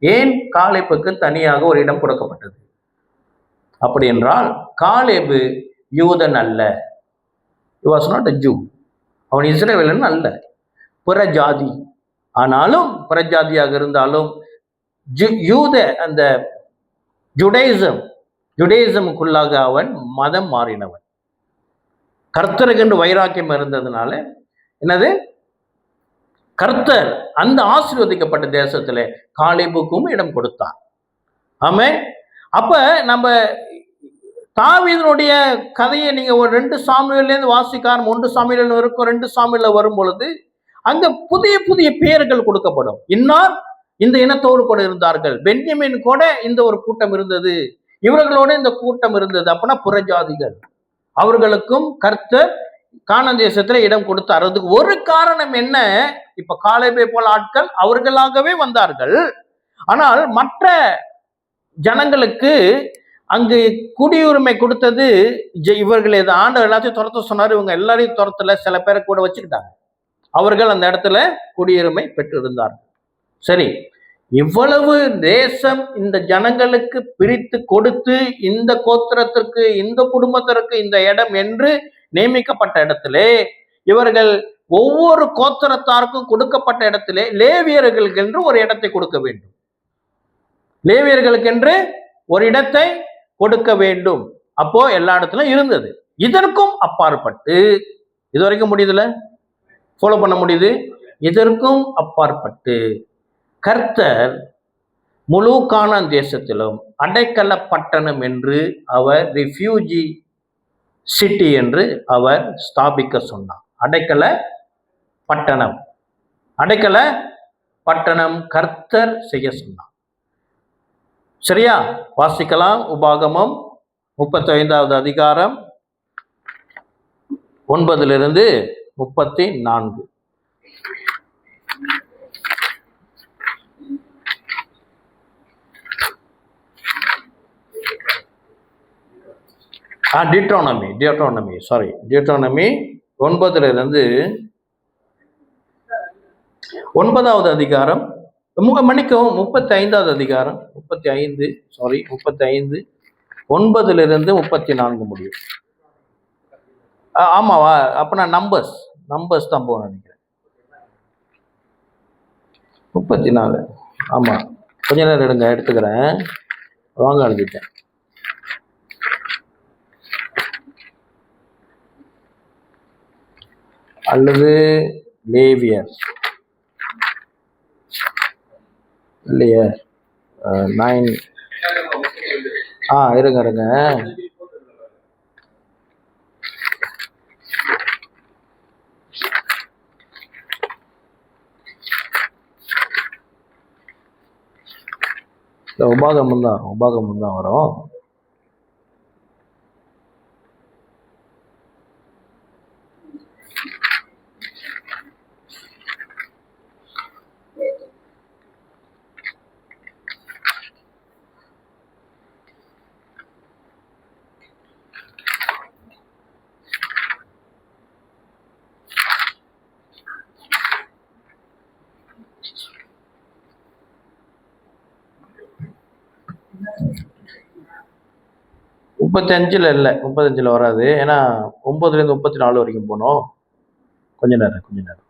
ஏன் காலேபுக்கு தனியாக ஒரு இடம் கொடுக்கப்பட்டது? அப்படி என்றால் காலேபு யூதன் அல்ல. He was not a Jew. அவன் இஸ்ரவேலன் அல்ல, பிற ஜாதி. ஆனாலும் பிற ஜாதியாக இருந்தாலும் யூத அந்த ஜுடேசமுக்குள்ளாக அவன் மதம் மாறினவன். கர்த்தருக்கு வைராக்கியம் இருந்ததுனால என்னது, கர்த்தர் அந்த ஆசீர்வதிக்கப்பட்ட தேசத்திலே காலேபுக்கும் இடம் கொடுத்தார். ஆமென். அப்ப நம்ம தாவீதுனுடைய கதையை நீங்க ஒரு 2 சாமுவேல்லேருந்து வாசிக்காரம், 1 சாமுவேல் இருக்கும், 2 சாமுவேல்ல வரும் பொழுது அங்க புதிய புதிய பெயர்கள் கொடுக்கப்படும். இன்னார் இந்த இனத்தோடு கூட இருந்தார்கள், பென்யமீன் கூட இந்த ஒரு கூட்டம் இருந்தது, இவர்களோட இந்த கூட்டம் இருந்தது. அப்படின்னா புறஜாதிகள், அவர்களுக்கும் கர்த்தர் கானான் தேசத்துல இடம் கொடுத்தார். அதுக்கு ஒரு காரணம் என்ன? இப்ப காலேபை போல ஆட்கள் அவர்களாகவே வந்தார்கள். ஆனால் மற்ற ஜனங்களுக்கு அங்கு குடியுரிமை கொடுத்தது இவர்கள். ஆண்டவர் எல்லாத்தையும் துரத்த சொன்னார், இவங்க எல்லாரையும் துரத்துல சில பேரை கூட வச்சுக்கிட்டாங்க. அவர்கள் அந்த இடத்துல குடியுரிமை பெற்றிருந்தார்கள். சரி, இவ்வளவு தேசம் இந்த ஜனங்களுக்கு பிரித்து கொடுத்து இந்த கோத்திரத்திற்கு இந்த குடும்பத்திற்கு இந்த இடம் என்று நியமிக்கப்பட்ட இடத்திலே இவர்கள் ஒவ்வொரு கோத்திரத்தாருக்கும் கொடுக்கப்பட்ட இடத்திலே லேவியர்களுக்கு என்று ஒரு இடத்தை கொடுக்க வேண்டும். லேவியர்களுக்கு என்று ஒரு இடத்தை கொடுக்க வேண்டும். அப்போ எல்லா இடத்துலும் இருந்தது. இதற்கும் அப்பாற்பட்டு, இது வரைக்கும் முடியுதுல, ஃபாலோ பண்ண முடியுது. இதற்கும் அப்பாற்பட்டு கர்த்தர் முழு கானான் தேசத்திலும் அடைக்கல பட்டணம் என்று அவர் ரிஃப்யூஜி சிட்டி என்று அவர் ஸ்தாபிக்க சொன்னார். அடைக்கல பட்டணம் கர்த்தர் செய்ய சொன்னார். சரியா? வாசிக்கலாம். உபாகமம் 35வது அதிகாரம் 9லிருந்து 34. டியூட்ரானமி 9லிருந்து 9வது அதிகாரம், மன்னிக்கவும் 35வது அதிகாரம் 35 9லிருந்து 34 முடியும். ஆமாவா? அப்ப நான் நம்பர்ஸ் தான் போக நினைக்கிறேன். 34. ஆமா, கொஞ்ச நேரம் எடுங்க, எடுத்துக்கிறேன். வாங்க, எழுதிட்டேன். அல்லது லேவியர் இல்லையா? 9. இருங்க. இந்த உபாகமம் தான் வரும். இல்லை, 35 வராது. ஏன்னா 9லேருந்து 34 வரைக்கும் போனோம். கொஞ்ச நேரம்.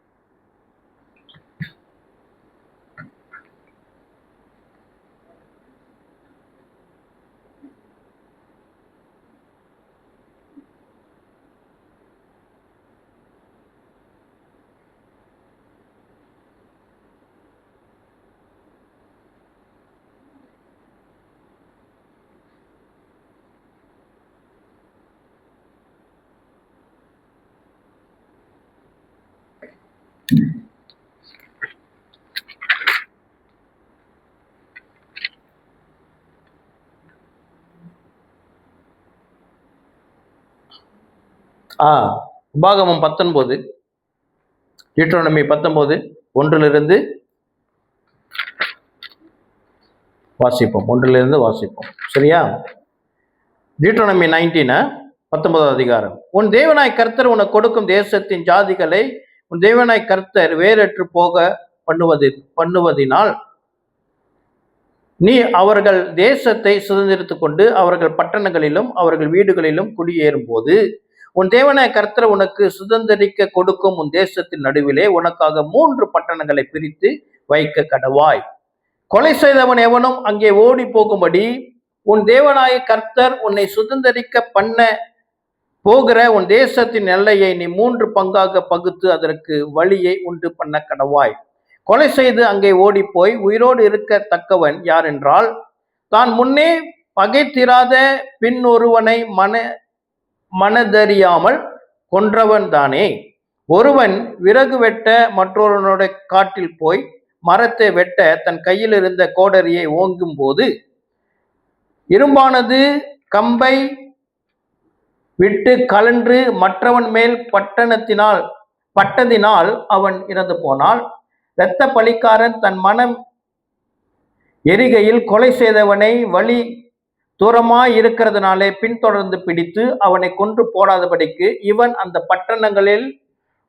உபாகமம் 19, டியூட்டரோனமி 19, 1லிருந்து வாசிப்போம். சரியா? டியூட்டரோனமி 19, 19வது அதிகாரம். உன் தேவனாய் கர்த்தர் உனக்கு கொடுக்கும் தேசத்தின் ஜாதிகளை உன் தேவனாய் கர்த்தர் வேறற்று போக பண்ணுவதினால் நீ அவர்கள் தேசத்தை சுதந்திரித்துக் கொண்டு அவர்கள் பட்டணங்களிலும் அவர்கள் வீடுகளிலும் குடியேறும் போது உன் தேவனாய் கர்த்தர் உனக்கு சுதந்திரிக்க கொடுக்கும் உன் தேசத்தின் நடுவிலே உனக்காக 3 பட்டணங்களை பிரித்து வைக்க கடவாய். கொலை செய்தவன் எவனும் அங்கே ஓடி போகும்படி உன் தேவனாய கர்த்தர் உன்னை சுதந்திரிக்க பண்ண போகிற உன் தேசத்தின் எல்லையை நீ 3 பங்காக பகுத்து அதற்கு வழியை உண்டு பண்ண கடவாய். கொலை செய்து அங்கே ஓடி போய் உயிரோடு இருக்கத்தக்கவன் யார் என்றால் தான் முன்னே பகைத்திராத பின் ஒருவனை மனதறியாமல் கொன்றவன் தானே. ஒருவன் விறகு வெட்ட மற்றொருவனோட காட்டில் போய் மரத்தை வெட்ட தன் கையில் இருந்த கோடரியை ஓங்கும் போது இரும்பானது கம்பை விட்டு கலன்று மற்றவன் மேல் பட்டதினால் அவன் இறந்து போனால் இரத்த பலிக்காரன் தன் மனம் எரிகையில் கொலை செய்தவனை வழி தூரமாய் இருக்கிறதுனாலே பின்தொடர்ந்து பிடித்து அவனை கொன்று போடாதபடிக்கு இவன் அந்த பட்டணங்களில்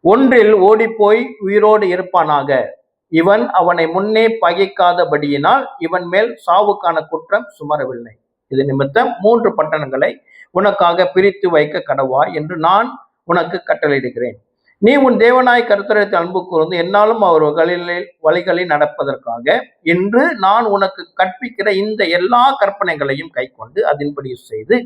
ஒன்றில் ஓடிப்போய் உயிரோடு இருப்பானாக. இவன் அவனை முன்னே பகைக்காதபடியினால் இவன் மேல் சாவுக்கான குற்றம் சுமரவில்லை. இது நிமித்தம் 3 பட்டணங்களை உனக்காக பிரித்து வைக்க கடவாய் என்று நான் உனக்கு கட்டளையிடுகிறேன். நீ உன் தேவனாய் கர்த்தரிடத்தில் அன்பு கூர்ந்து என்னாலும் அவர் வழிகளில் நடப்பதற்காக என்று நான் உனக்கு கற்பிக்கிற இந்த எல்லா கற்பனைகளையும் கைக்கொண்டு அதன்படி செய்து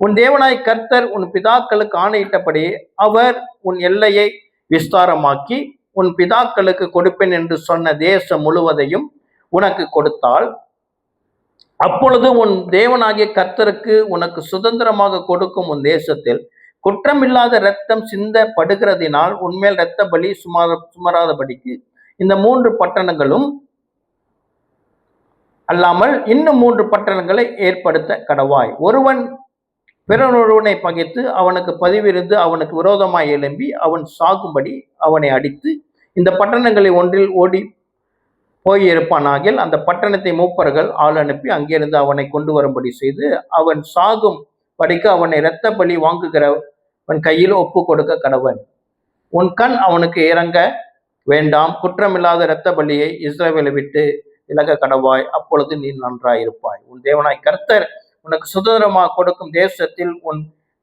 உன் தேவனாய் கர்த்தர் உன் பிதாக்களுக்கு ஆணையிட்டபடி அவர் உன் எல்லையை விஸ்தாரமாக்கி உன் பிதாக்களுக்கு கொடுப்பேன் என்று சொன்ன தேசம் முழுவதையும் உனக்கு கொடுத்தால் அப்பொழுது உன் தேவனாகிய கர்த்தருக்கு உனக்கு சுதந்திரமாக கொடுக்கும் உன் தேசத்தில் குற்றமில்லாத இரத்தம் சிந்தப்படுகிறதினால் உன்மேல் இரத்த பலி சுமராதபடிக்கு இந்த 3 பட்டணங்களும் அல்லாமல் இன்னும் 3 பட்டணங்களை ஏற்படுத்த கடவாய். ஒருவன் பிறனொருவனை பகைத்து அவனுக்கு பதிவிருந்து அவனுக்கு விரோதமாய் எழும்பி அவன் சாகும்படி அவனை அடித்து இந்த பட்டணங்களில் ஒன்றில் ஓடி போயிருப்பானாகில் அந்த பட்டணத்தை மூப்பர்கள் ஆள் அனுப்பி அங்கிருந்து அவனை கொண்டு வரும்படி செய்து அவன் சாகும் படிக்க அவனை இரத்த பலி வாங்குகிறவன் கையில் ஒப்பு கொடுக்க கடவன். உன் கண் அவனுக்கு இறங்க வேண்டாம். குற்றமில்லாத இரத்த பலியை இஸ்ரவேலை விட்டு விலக கடவாய். அப்பொழுது நீ நன்றாயிருப்பாய். உன் தேவனாய் கர்த்தர் உனக்கு சுதந்திரமாக கொடுக்கும் தேசத்தில் உன்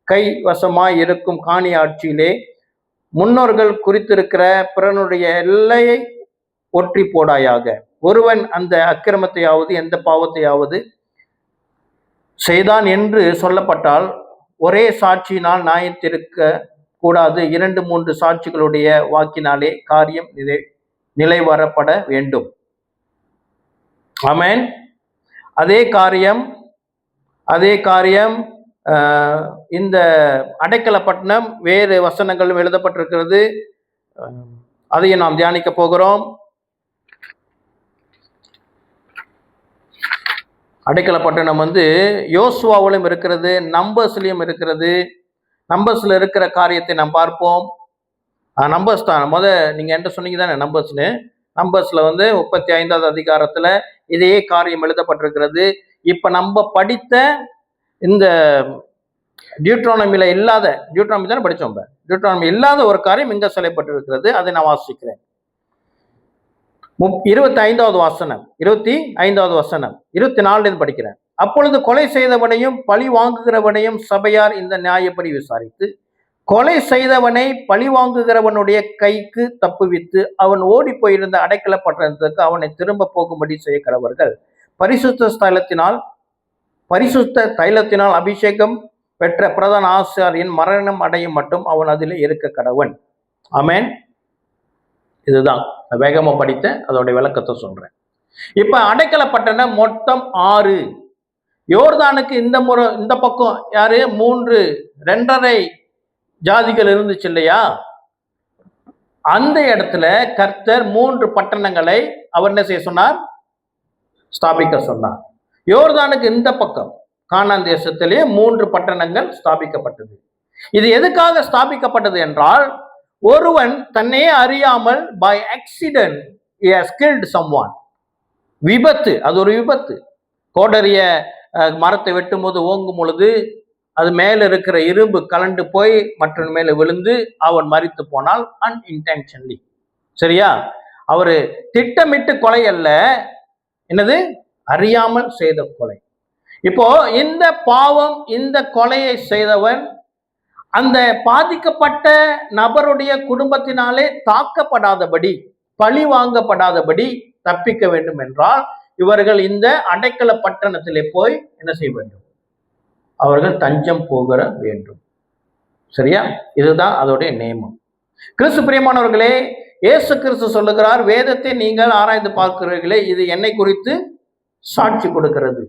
கை வசமாய் இருக்கும் காணி ஆட்சியிலே முன்னோர்கள் குறித்திருக்கிற பிறனுடைய எல்லையை ஒற்றி போடாயாக. ஒருவன் அந்த அக்கிரமத்தையாவது எந்த பாவத்தையாவது செய்தான் என்று சொல்லப்பட்டால் ஒரே சாட்சியினால் நியாயத்திருக்க கூடாது. 2-3 சாட்சிகளுடைய வாக்கினாலே காரியம் நிலைவரப்பட வேண்டும். ஆமென். அதே காரியம் இந்த அடைக்கலப்பட்டினம் வேறு வசனங்களும் எழுதப்பட்டிருக்கிறது. அதையும் நாம் தியானிக்க போகிறோம். அடைக்கல பட்டணம் யோசுவாவிலும் இருக்கிறது, நம்பர்ஸ்லயும் இருக்கிறது. நம்பர்ஸ்ல இருக்கிற காரியத்தை நாம் பார்ப்போம். நம்பர்ஸ் தான் நீங்க என்கிட்ட சொன்னீங்க தானே நம்பர்ஸ்னு. நம்பர்ஸ்ல 35வது அதிகாரத்துல இதே காரியம் எழுதப்பட்டிருக்கிறது. இப்ப நம்ம படித்த இந்த டியூட்ரானமில இல்லாத, டியூட்ரானமி தானே படிச்சோம், டியூட்ரானமி இல்லாத ஒரு காரியம் இங்க சொல்லப்பட்டிருக்கிறது. அதை நான் வாசிக்கிறேன். 25வது வசனம், 25வது வசனம், 24 படிக்கிறேன். அப்பொழுது கொலை செய்தவனையும் பழி வாங்குகிறவனையும் சபையார் இந்த நியாயப்படி விசாரித்து, கொலை செய்தவனை பழி வாங்குகிறவனுடைய கைக்கு தப்புவித்து அவன் ஓடி போயிருந்த அடைக்கல பட்டணத்துக்கு அவனை திரும்ப போகும்படி செய்கிறவர்கள் பரிசுத்த தைலத்தினால் அபிஷேகம் பெற்ற பிரதான ஆசாரியன் மரணம் அடையும் மட்டும் அவன் அதில் இருக்க கடவன். ஆமென். இதுதான் வேகமா படித்த அதோடைய விளக்கத்தை சொல்றேன். இப்ப அடைக்கல பட்டணம் மொத்தம் 6. யோர்தானுக்கு இந்த பக்கம் யாரு 3 2.5 ஜாதிகள் இருந்துச்சு இல்லையா? அந்த இடத்துல கர்த்தர் 3 பட்டணங்களை அவர் என்ன செய்ய சொன்னார்? ஸ்தாபிக்க சொன்னார். யோர்தானுக்கு இந்த பக்கம் கானான் தேசத்திலேயே 3 பட்டணங்கள் ஸ்தாபிக்கப்பட்டது. இது எதுக்காக ஸ்தாபிக்கப்பட்டது என்றால், ஒருவன் தன்னையே அறியாமல் by accident he has killed someone. விபத்து, அது ஒரு விபத்து. கோடரிய மரத்தை வெட்டும் போது ஓங்கும் பொழுது அது மேல இருக்கிற இரும்பு கலண்டு போய் மற்ற மேல விழுந்து அவன் மரித்து போனால் அன்இன்டென்ஷனலி. சரியா? அவரு திட்டமிட்டு கொலை அல்ல, என்னது, அறியாமல் செய்த கொலை. இப்போ இந்த பாவம், இந்த கொலையை செய்தவன் அந்த பாதிக்கப்பட்ட நபருடைய குடும்பத்தினாலே தாக்கப்படாதபடி, பழி வாங்கப்படாதபடி தப்பிக்க வேண்டும் என்றால் இவர்கள் இந்த அடைக்கல பட்டணத்திலே போய் என்ன செய்ய வேண்டும்? அவர்கள் தஞ்சம் போகிற வேண்டும். சரியா? இதுதான் அதோடைய நியமம். கிறிஸ்து பிரியமானவர்களே, இயேசு கிறிஸ்து சொல்லுகிறார், வேதத்தை நீங்கள் ஆராய்ந்து பார்க்கிறீர்களே, இது என்னை குறித்து சாட்சி கொடுக்கிறது.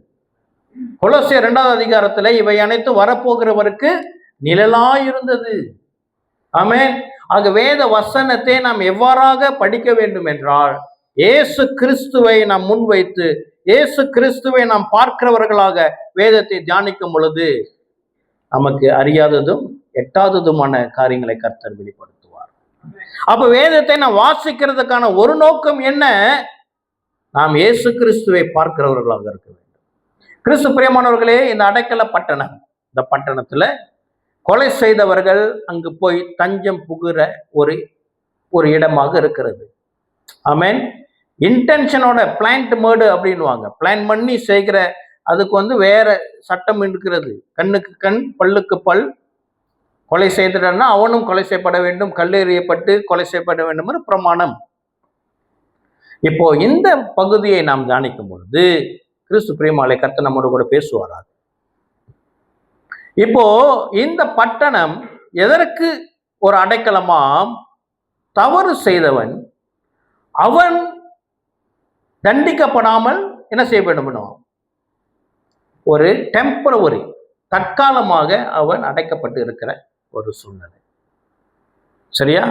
கொலோசியர் 2வது அதிகாரத்துல இவை அனைத்து வரப்போகிறவருக்கு நிழலாயிருந்தது. ஆமென். ஆக வேத வசனத்தை நாம் எவ்வாறாக படிக்க வேண்டும் என்றால், இயேசு கிறிஸ்துவை நாம் முன்வைத்து, இயேசு கிறிஸ்துவை நாம் பார்க்கிறவர்களாக வேதத்தை தியானிக்கும் பொழுது நமக்கு அறியாததும் எட்டாததுமான காரியங்களை கர்த்தர் வெளிப்படுத்துவார். அப்ப வேதத்தை நாம் வாசிக்கிறதுக்கான ஒரு நோக்கம் என்ன? நாம் இயேசு கிறிஸ்துவை பார்க்கிறவர்களாக இருக்க வேண்டும். கிறிஸ்து பிரியமானவர்களே, இந்த அடைக்கல பட்டணம், இந்த பட்டணத்துல கொலை செய்தவர்கள் அங்கு போய் தஞ்சம் புகுற ஒரு இடமாக இருக்கிறது. ஆமென். இன்டென்ஷனோட பிளான்ட் மேர்டு அப்படின்வாங்க. பிளான் பண்ணி செய்கிற அதுக்கு வேற சட்டம் இருக்கிறது. கண்ணுக்கு கண், பல்லுக்கு பல். கொலை செய்தனா அவனும் கொலை செய்யப்பட வேண்டும், கல்லெறியப்பட்டு கொலை செய்யப்பட வேண்டும் பிரமாணம். இப்போ இந்த பகுதியை நாம் தியானிக்கும் பொழுது கிறிஸ்து பிரியமாலை கர்த்தர் நம்மோடு கூட பேசுவாராக. இப்போ இந்த பட்டணம் எதற்கு ஒரு அடைக்கலமாம்? தவறு செய்தவன் அவன் தண்டிக்கப்படாமல் என்ன செய்ய வேண்டும்? ஒரு டெம்பரவரி, தற்காலமாக அவன் அடைக்கப்பட்டு இருக்கிற ஒரு சூழ்நிலை. சரியா?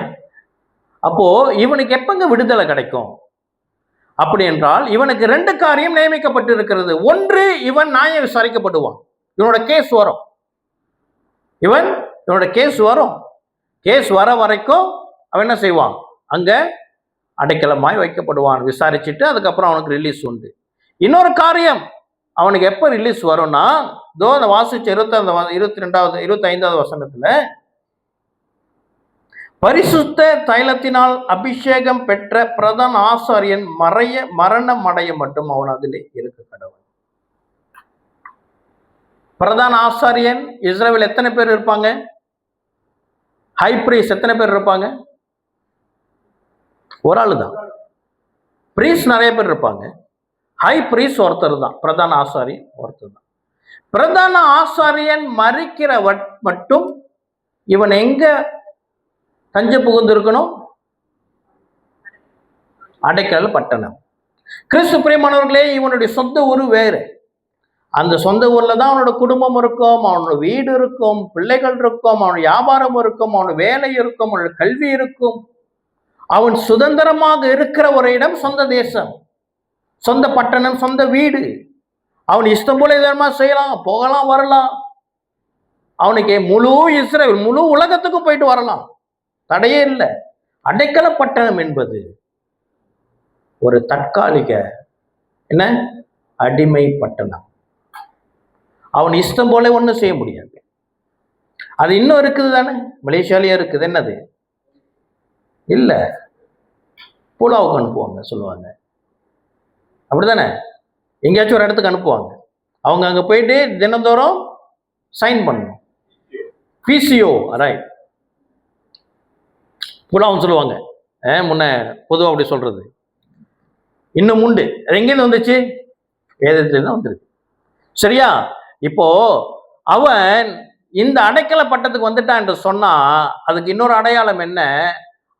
அப்போ இவனுக்கு எப்பங்க விடுதலை கிடைக்கும்? அப்படி என்றால் இவனுக்கு 2 காரியம் நியமிக்கப்பட்டு இருக்கிறது. ஒன்று, இவன் நியாயம் விசாரிக்கப்படுவான். இவனோட கேஸ் வரும். இவனோட கேஸ் வரும். கேஸ் வர வரைக்கும் அவன் என்ன செய்வான்? அங்க அடைக்கலமாய் வைக்கப்படுவான். விசாரிச்சுட்டு அதுக்கப்புறம் அவனுக்கு ரிலீஸ் உண்டு. இன்னொரு காரியம், அவனுக்கு எப்ப ரிலீஸ் வரும்னா, அந்த வாசிச்ச 25வது வசனத்துல, பரிசுத்த தைலத்தினால் அபிஷேகம் பெற்ற பிரதான ஆசாரியன் மரணம் அடைய மட்டும் அவன் அதிலே இருக்க கடவன். பிரதான ஆசாரியன் இஸ்ரவேல் எத்தனை பேர் இருப்பாங்க? ஹை பிரீஸ்ட் எத்தனை பேர் இருப்பாங்க? ஒரு ஆளு தான். பிரீஸ்ட் நிறைய பேர் இருப்பாங்க. ஹை பிரீஸ்ட் ஒருத்தர் தான். பிரதான ஆசாரியன் ஒருத்தர் தான். பிரதான ஆசாரியன் மரிக்கிற மட்டும் இவன் எங்க தஞ்ச புகுந்து இருக்கணும்? அடைக்கல பட்டணம். கிறிஸ்து பிரியமானவர்களே, இவனுடைய சொந்த ஊர் வேறு. அந்த சொந்த ஊர்ல தான் அவனோட குடும்பம் இருக்கும், அவனோட வீடு இருக்கும், பிள்ளைகள் இருக்கும், அவனோட வியாபாரம் இருக்கும், அவனோட வேலை இருக்கும், அவனோட கல்வி இருக்கும். அவன் சுதந்திரமாக இருக்கிற ஒரு இடம் சொந்த தேசம், சொந்த பட்டணம், சொந்த வீடு. அவன் இஷ்டம் போல இதமா செய்யலாம், போகலாம், வரலாம். அவனுக்கு முழு இஸ்ரேல், முழு உலகத்துக்கும் போயிட்டு வரலாம், தடையே இல்லை. அடைக்கல பட்டணம் என்பது ஒரு தற்காலிக என்ன அடிமை பட்டணம். அவன் இஷ்டம் போல ஒன்றும் செய்ய முடியாது. அது இன்னும் இருக்குது தானே, மலேசியாலேயே இருக்குது. என்னது இல்லை, பூலாவுக்கு அனுப்புவாங்க சொல்லுவாங்க, அப்படித்தானே? எங்கேயாச்சும் ஒரு இடத்துக்கு அனுப்புவாங்க. அவங்க அங்கே போயிட்டு தினந்தோறும் சைன் பண்ணணும், பிசிஓ ரைட், பூலாவும் சொல்லுவாங்க. முன்ன பொதுவாக அப்படி சொல்றது இன்னும் உண்டு. அது எங்கேருந்து வந்துச்சு? வேதத்திலிருந்து வந்துருக்கு. சரியா? இப்போ அவன் இந்த அடைக்கல பட்டத்துக்கு வந்துட்டான் என்று சொன்னா அதுக்கு இன்னொரு அடையாளம் என்ன?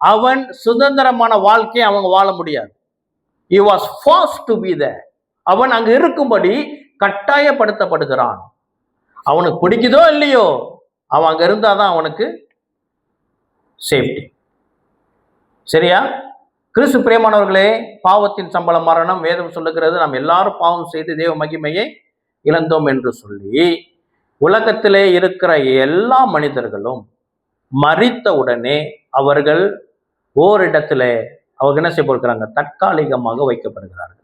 அவன் சுதந்திரமான வாழ்க்கையை அவங்க வாழ முடியாது. He was forced to be there. அவன் அங்கு இருக்கும்படி கட்டாயப்படுத்தப்படுகிறான். அவனுக்கு பிடிக்குதோ இல்லையோ, அவன் அங்க இருந்தாதான் அவனுக்கு சேஃப்டி. சரியா? கிறிஸ்து பிரியமானவர்களே, பாவத்தின் சம்பளம் மரணம். வேதம் சொல்லுகிறது நாம் எல்லாரும் பாவம் செய்து தேவ மகிமையை இழந்தோம் என்று சொல்லி, உலகத்திலே இருக்கிற எல்லா மனிதர்களும் மரித்த உடனே அவர்கள் ஓரிடத்துல அவங்க என்ன செய்யப்படுகிறாங்க? தற்காலிகமாக வைக்கப்படுகிறார்கள்.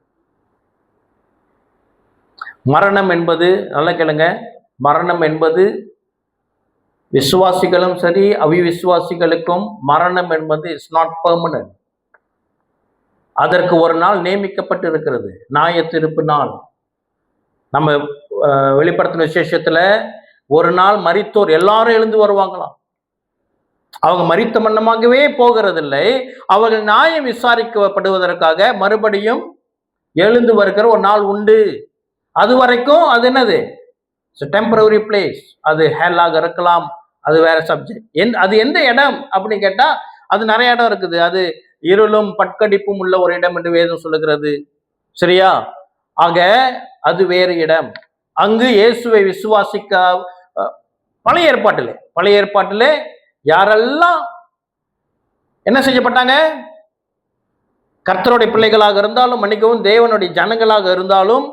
மரணம் என்பது, நல்ல கேளுங்க, மரணம் என்பது விசுவாசிகளும் சரி அவிவிசுவாசிகளுக்கும் மரணம் என்பது இஸ் நாட் பெர்மனன்ட். அதற்கு ஒரு நாள் நியமிக்கப்பட்டு இருக்கிறது, நியாய தீர்ப்பு நாள். நம்ம வெளிப்படுத்தின விசேஷத்துல ஒரு நாள் மரித்தோர் எல்லாரும் எழுந்து வருவாங்களாம். அவங்க மரித்த மன்னமாகவே போகிறதில்லை, அவர்கள் நியாயம் விசாரிக்கப்படுவதற்காக மறுபடியும் எழுந்து வருகிற ஒரு நாள் உண்டு. அது வரைக்கும் அது என்னது? Temporary place. அது ஹெல்லாக இருக்கலாம், அது வேற சப்ஜெக்ட். அது எந்த இடம் அப்படின்னு கேட்டா அது நிறைய இடம் இருக்குது. அது இருளும் பட்கடிப்பும் உள்ள ஒரு இடம் என்று வேதம் சொல்லுகிறது. சரியா? ஆக அது வேறு இடம். அங்கு இயேசுவை விசுவாசிக்க பழைய ஏற்பாட்டிலே யாரெல்லாம் என்ன செய்யப்பட்டாங்க? கர்த்தருடைய பிள்ளைகளாக இருந்தாலும், மன்னிக்கவும், தேவனுடைய ஜனங்களாக இருந்தாலும்,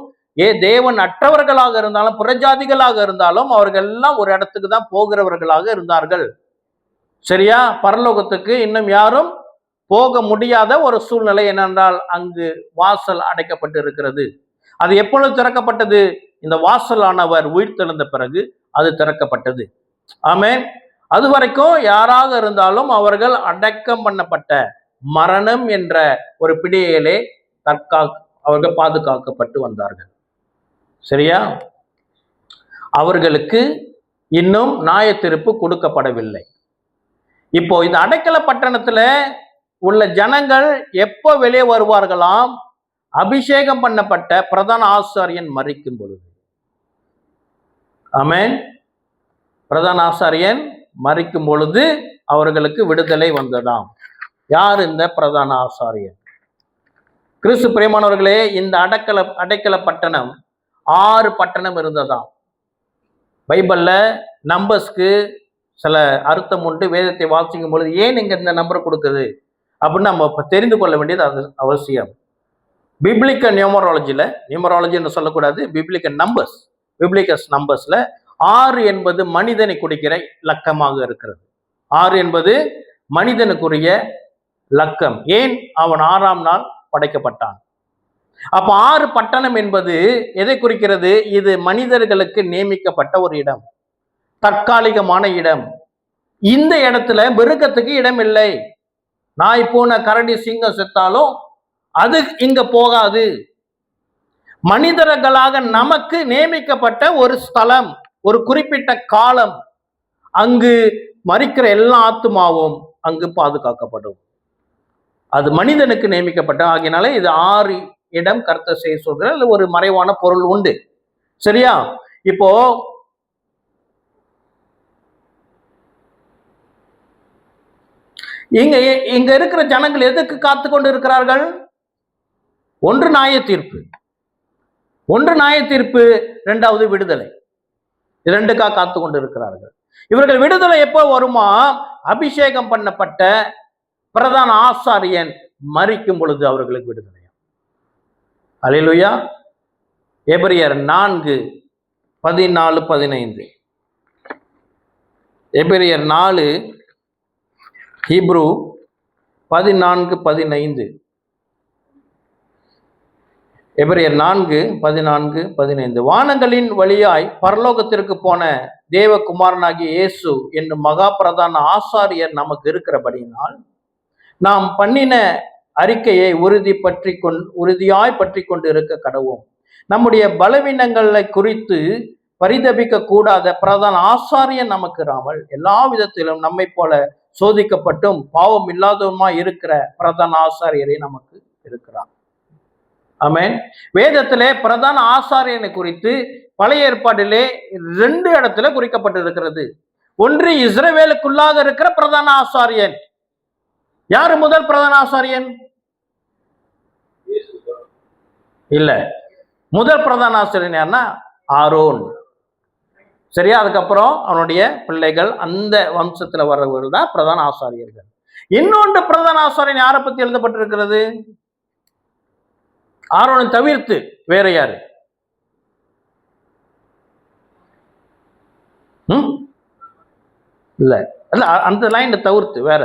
தேவன் அற்றவர்களாக இருந்தாலும், புறஜாதிகளாக இருந்தாலும், அவர்கள் எல்லாம் ஒரு இடத்துக்கு தான் போகிறவர்களாக இருந்தார்கள். சரியா? பரலோகத்துக்கு இன்னும் யாரும் போக முடியாத ஒரு சூழ்நிலை. என்னென்றால் அங்கு வாசல் அடைக்கப்பட்டு இருக்கிறது. அது எப்பொழுது திறக்கப்பட்டது? இந்த வாசலானவர் உயிர்த்தெழுந்த பிறகு அது திறக்கப்பட்டது. ஆமென். அது வரைக்கும் யாராக இருந்தாலும் அவர்கள் அடக்கம் பண்ணப்பட்ட மரணம் என்ற ஒரு பிடியிலே அவர்கள் பாதுகாக்கப்பட்டு வந்தார்கள். சரியா? அவர்களுக்கு இன்னும் நியாய தீர்ப்பு கொடுக்கப்படவில்லை. இப்போ இந்த அடைக்கல பட்டணத்துல உள்ள ஜனங்கள் எப்போ வெளியே வருவார்களாம்? அபிஷேகம் பண்ணப்பட்ட பிரதான ஆசாரியன் மரிக்கும் பொழுது. ஆமென். பிரதான ஆசாரியன் மரிக்கும் பொழுது அவர்களுக்கு விடுதலை வந்ததாம். யார் இந்த பிரதான ஆசாரியன்? கிறிஸ்து பிரியமானவர்களே, இந்த அடைக்கல பட்டணம் 6 பட்டணம் இருந்ததாம். பைபிள்ல நம்பர்ஸ்க்கு சில அர்த்தம் உண்டு. வேதத்தை வாசிக்கும் பொழுது ஏன் இங்க இந்த நம்பர் கொடுக்குது அப்படின்னு நம்ம தெரிந்து கொள்ள வேண்டியது அது அவசியம். பிப்ளிக்கல் நியூமராலஜின்னு சொல்லக்கூடாது, பிப்ளிக்கல் நம்பர்ஸ்ல 6 என்பது மனிதனை குறிக்கிற லக்கமாக இருக்கிறது. 6 என்பது மனிதனுக்குரிய லக்கம். ஏன்? அவன் 6ஆம் நாள் படைக்கப்பட்டான். அப்ப 6 பட்டணம் என்பது எதை குறிக்கிறது? இது மனிதர்களுக்கு நியமிக்கப்பட்ட ஒரு இடம், தற்காலிகமான இடம். இந்த இடத்துல மிருகத்துக்கு இடம் இல்லை. நாய், பூனை, கரடி, சிங்கம் செத்தாலும் அது இங்க போகாது. மனிதர்களாக நமக்கு நியமிக்கப்பட்ட ஒரு ஸ்தலம், ஒரு குறிப்பிட்ட காலம். அங்கு மரிக்கிற எல்லா ஆத்துமாவும் அங்கு பாதுகாக்கப்படும். அது மனிதனுக்கு நியமிக்கப்பட்ட ஆகினாலே இது 6 இடம் கர்த்தர் செய்ய சொல்கிற ஒரு மறைவான பொருள் உண்டு. சரியா? இப்போ இங்க இருக்கிற ஜனங்கள் எதுக்கு காத்து கொண்டு இருக்கிறார்கள்? ஒன்று நியாய தீர்ப்பு, 2வது விடுதலை. 2க்காக காத்து கொண்டு இருக்கிறார்கள். இவர்கள் விடுதலை எப்போ வருமா? அபிஷேகம் பண்ணப்பட்ட பிரதான ஆசாரியன் மரிக்கும் பொழுது அவர்களுக்கு விடுதலை. அல்லேலூயா. எபிரியர் 4:14-15. எபிரியர் 4, ஹீப்ரு 14:15. எபிரியர் 4:14-15. வானங்களின் வழியாய் பரலோகத்திற்கு போன தேவகுமாரனாகிய இயேசு என்னும் மகா பிரதான ஆசாரியர் நமக்கு இருக்கிறபடியினால் நாம் பண்ணின அறிக்கையை உறுதியாய் பற்றி கொண்டு இருக்க கடவோம். நம்முடைய பலவீனங்களை குறித்து பரிதபிக்க கூடாத பிரதான ஆசாரியன் நமக்கு இராமல் எல்லா விதத்திலும் நம்மை போல சோதிக்கப்பட்டும் பாவம் இல்லாதவருமாய் இருக்கிற பிரதான ஆசாரியரை நமக்கு இருக்கிறார். ஆமென். வேதத்திலே பிரதான ஆசாரியனை குறித்து பழைய ஏற்பாட்டிலே 2 இடத்துல குறிக்கப்பட்டிருக்கிறது. ஒன்று இஸ்ரவேலுக்குள்ளாக இருக்கிற பிரதான ஆசாரியன். யாரு முதல் பிரதான ஆசாரியன்? இல்ல, முதல் பிரதான ஆசாரியன் யாருன்னா ஆரோன். சரியா? அதுக்கப்புறம் அவனுடைய பிள்ளைகள், அந்த வம்சத்துல வர்றவர்கள் தான் பிரதான ஆசாரியர்கள். இன்னொன்று பிரதான ஆசாரியன் யாரை பத்தி எழுதப்பட்டிருக்கிறது? ஆரோனை தவிர்த்து வேற யாரு? இல்ல இல்ல, அந்த லைன் தவிர்த்து வேற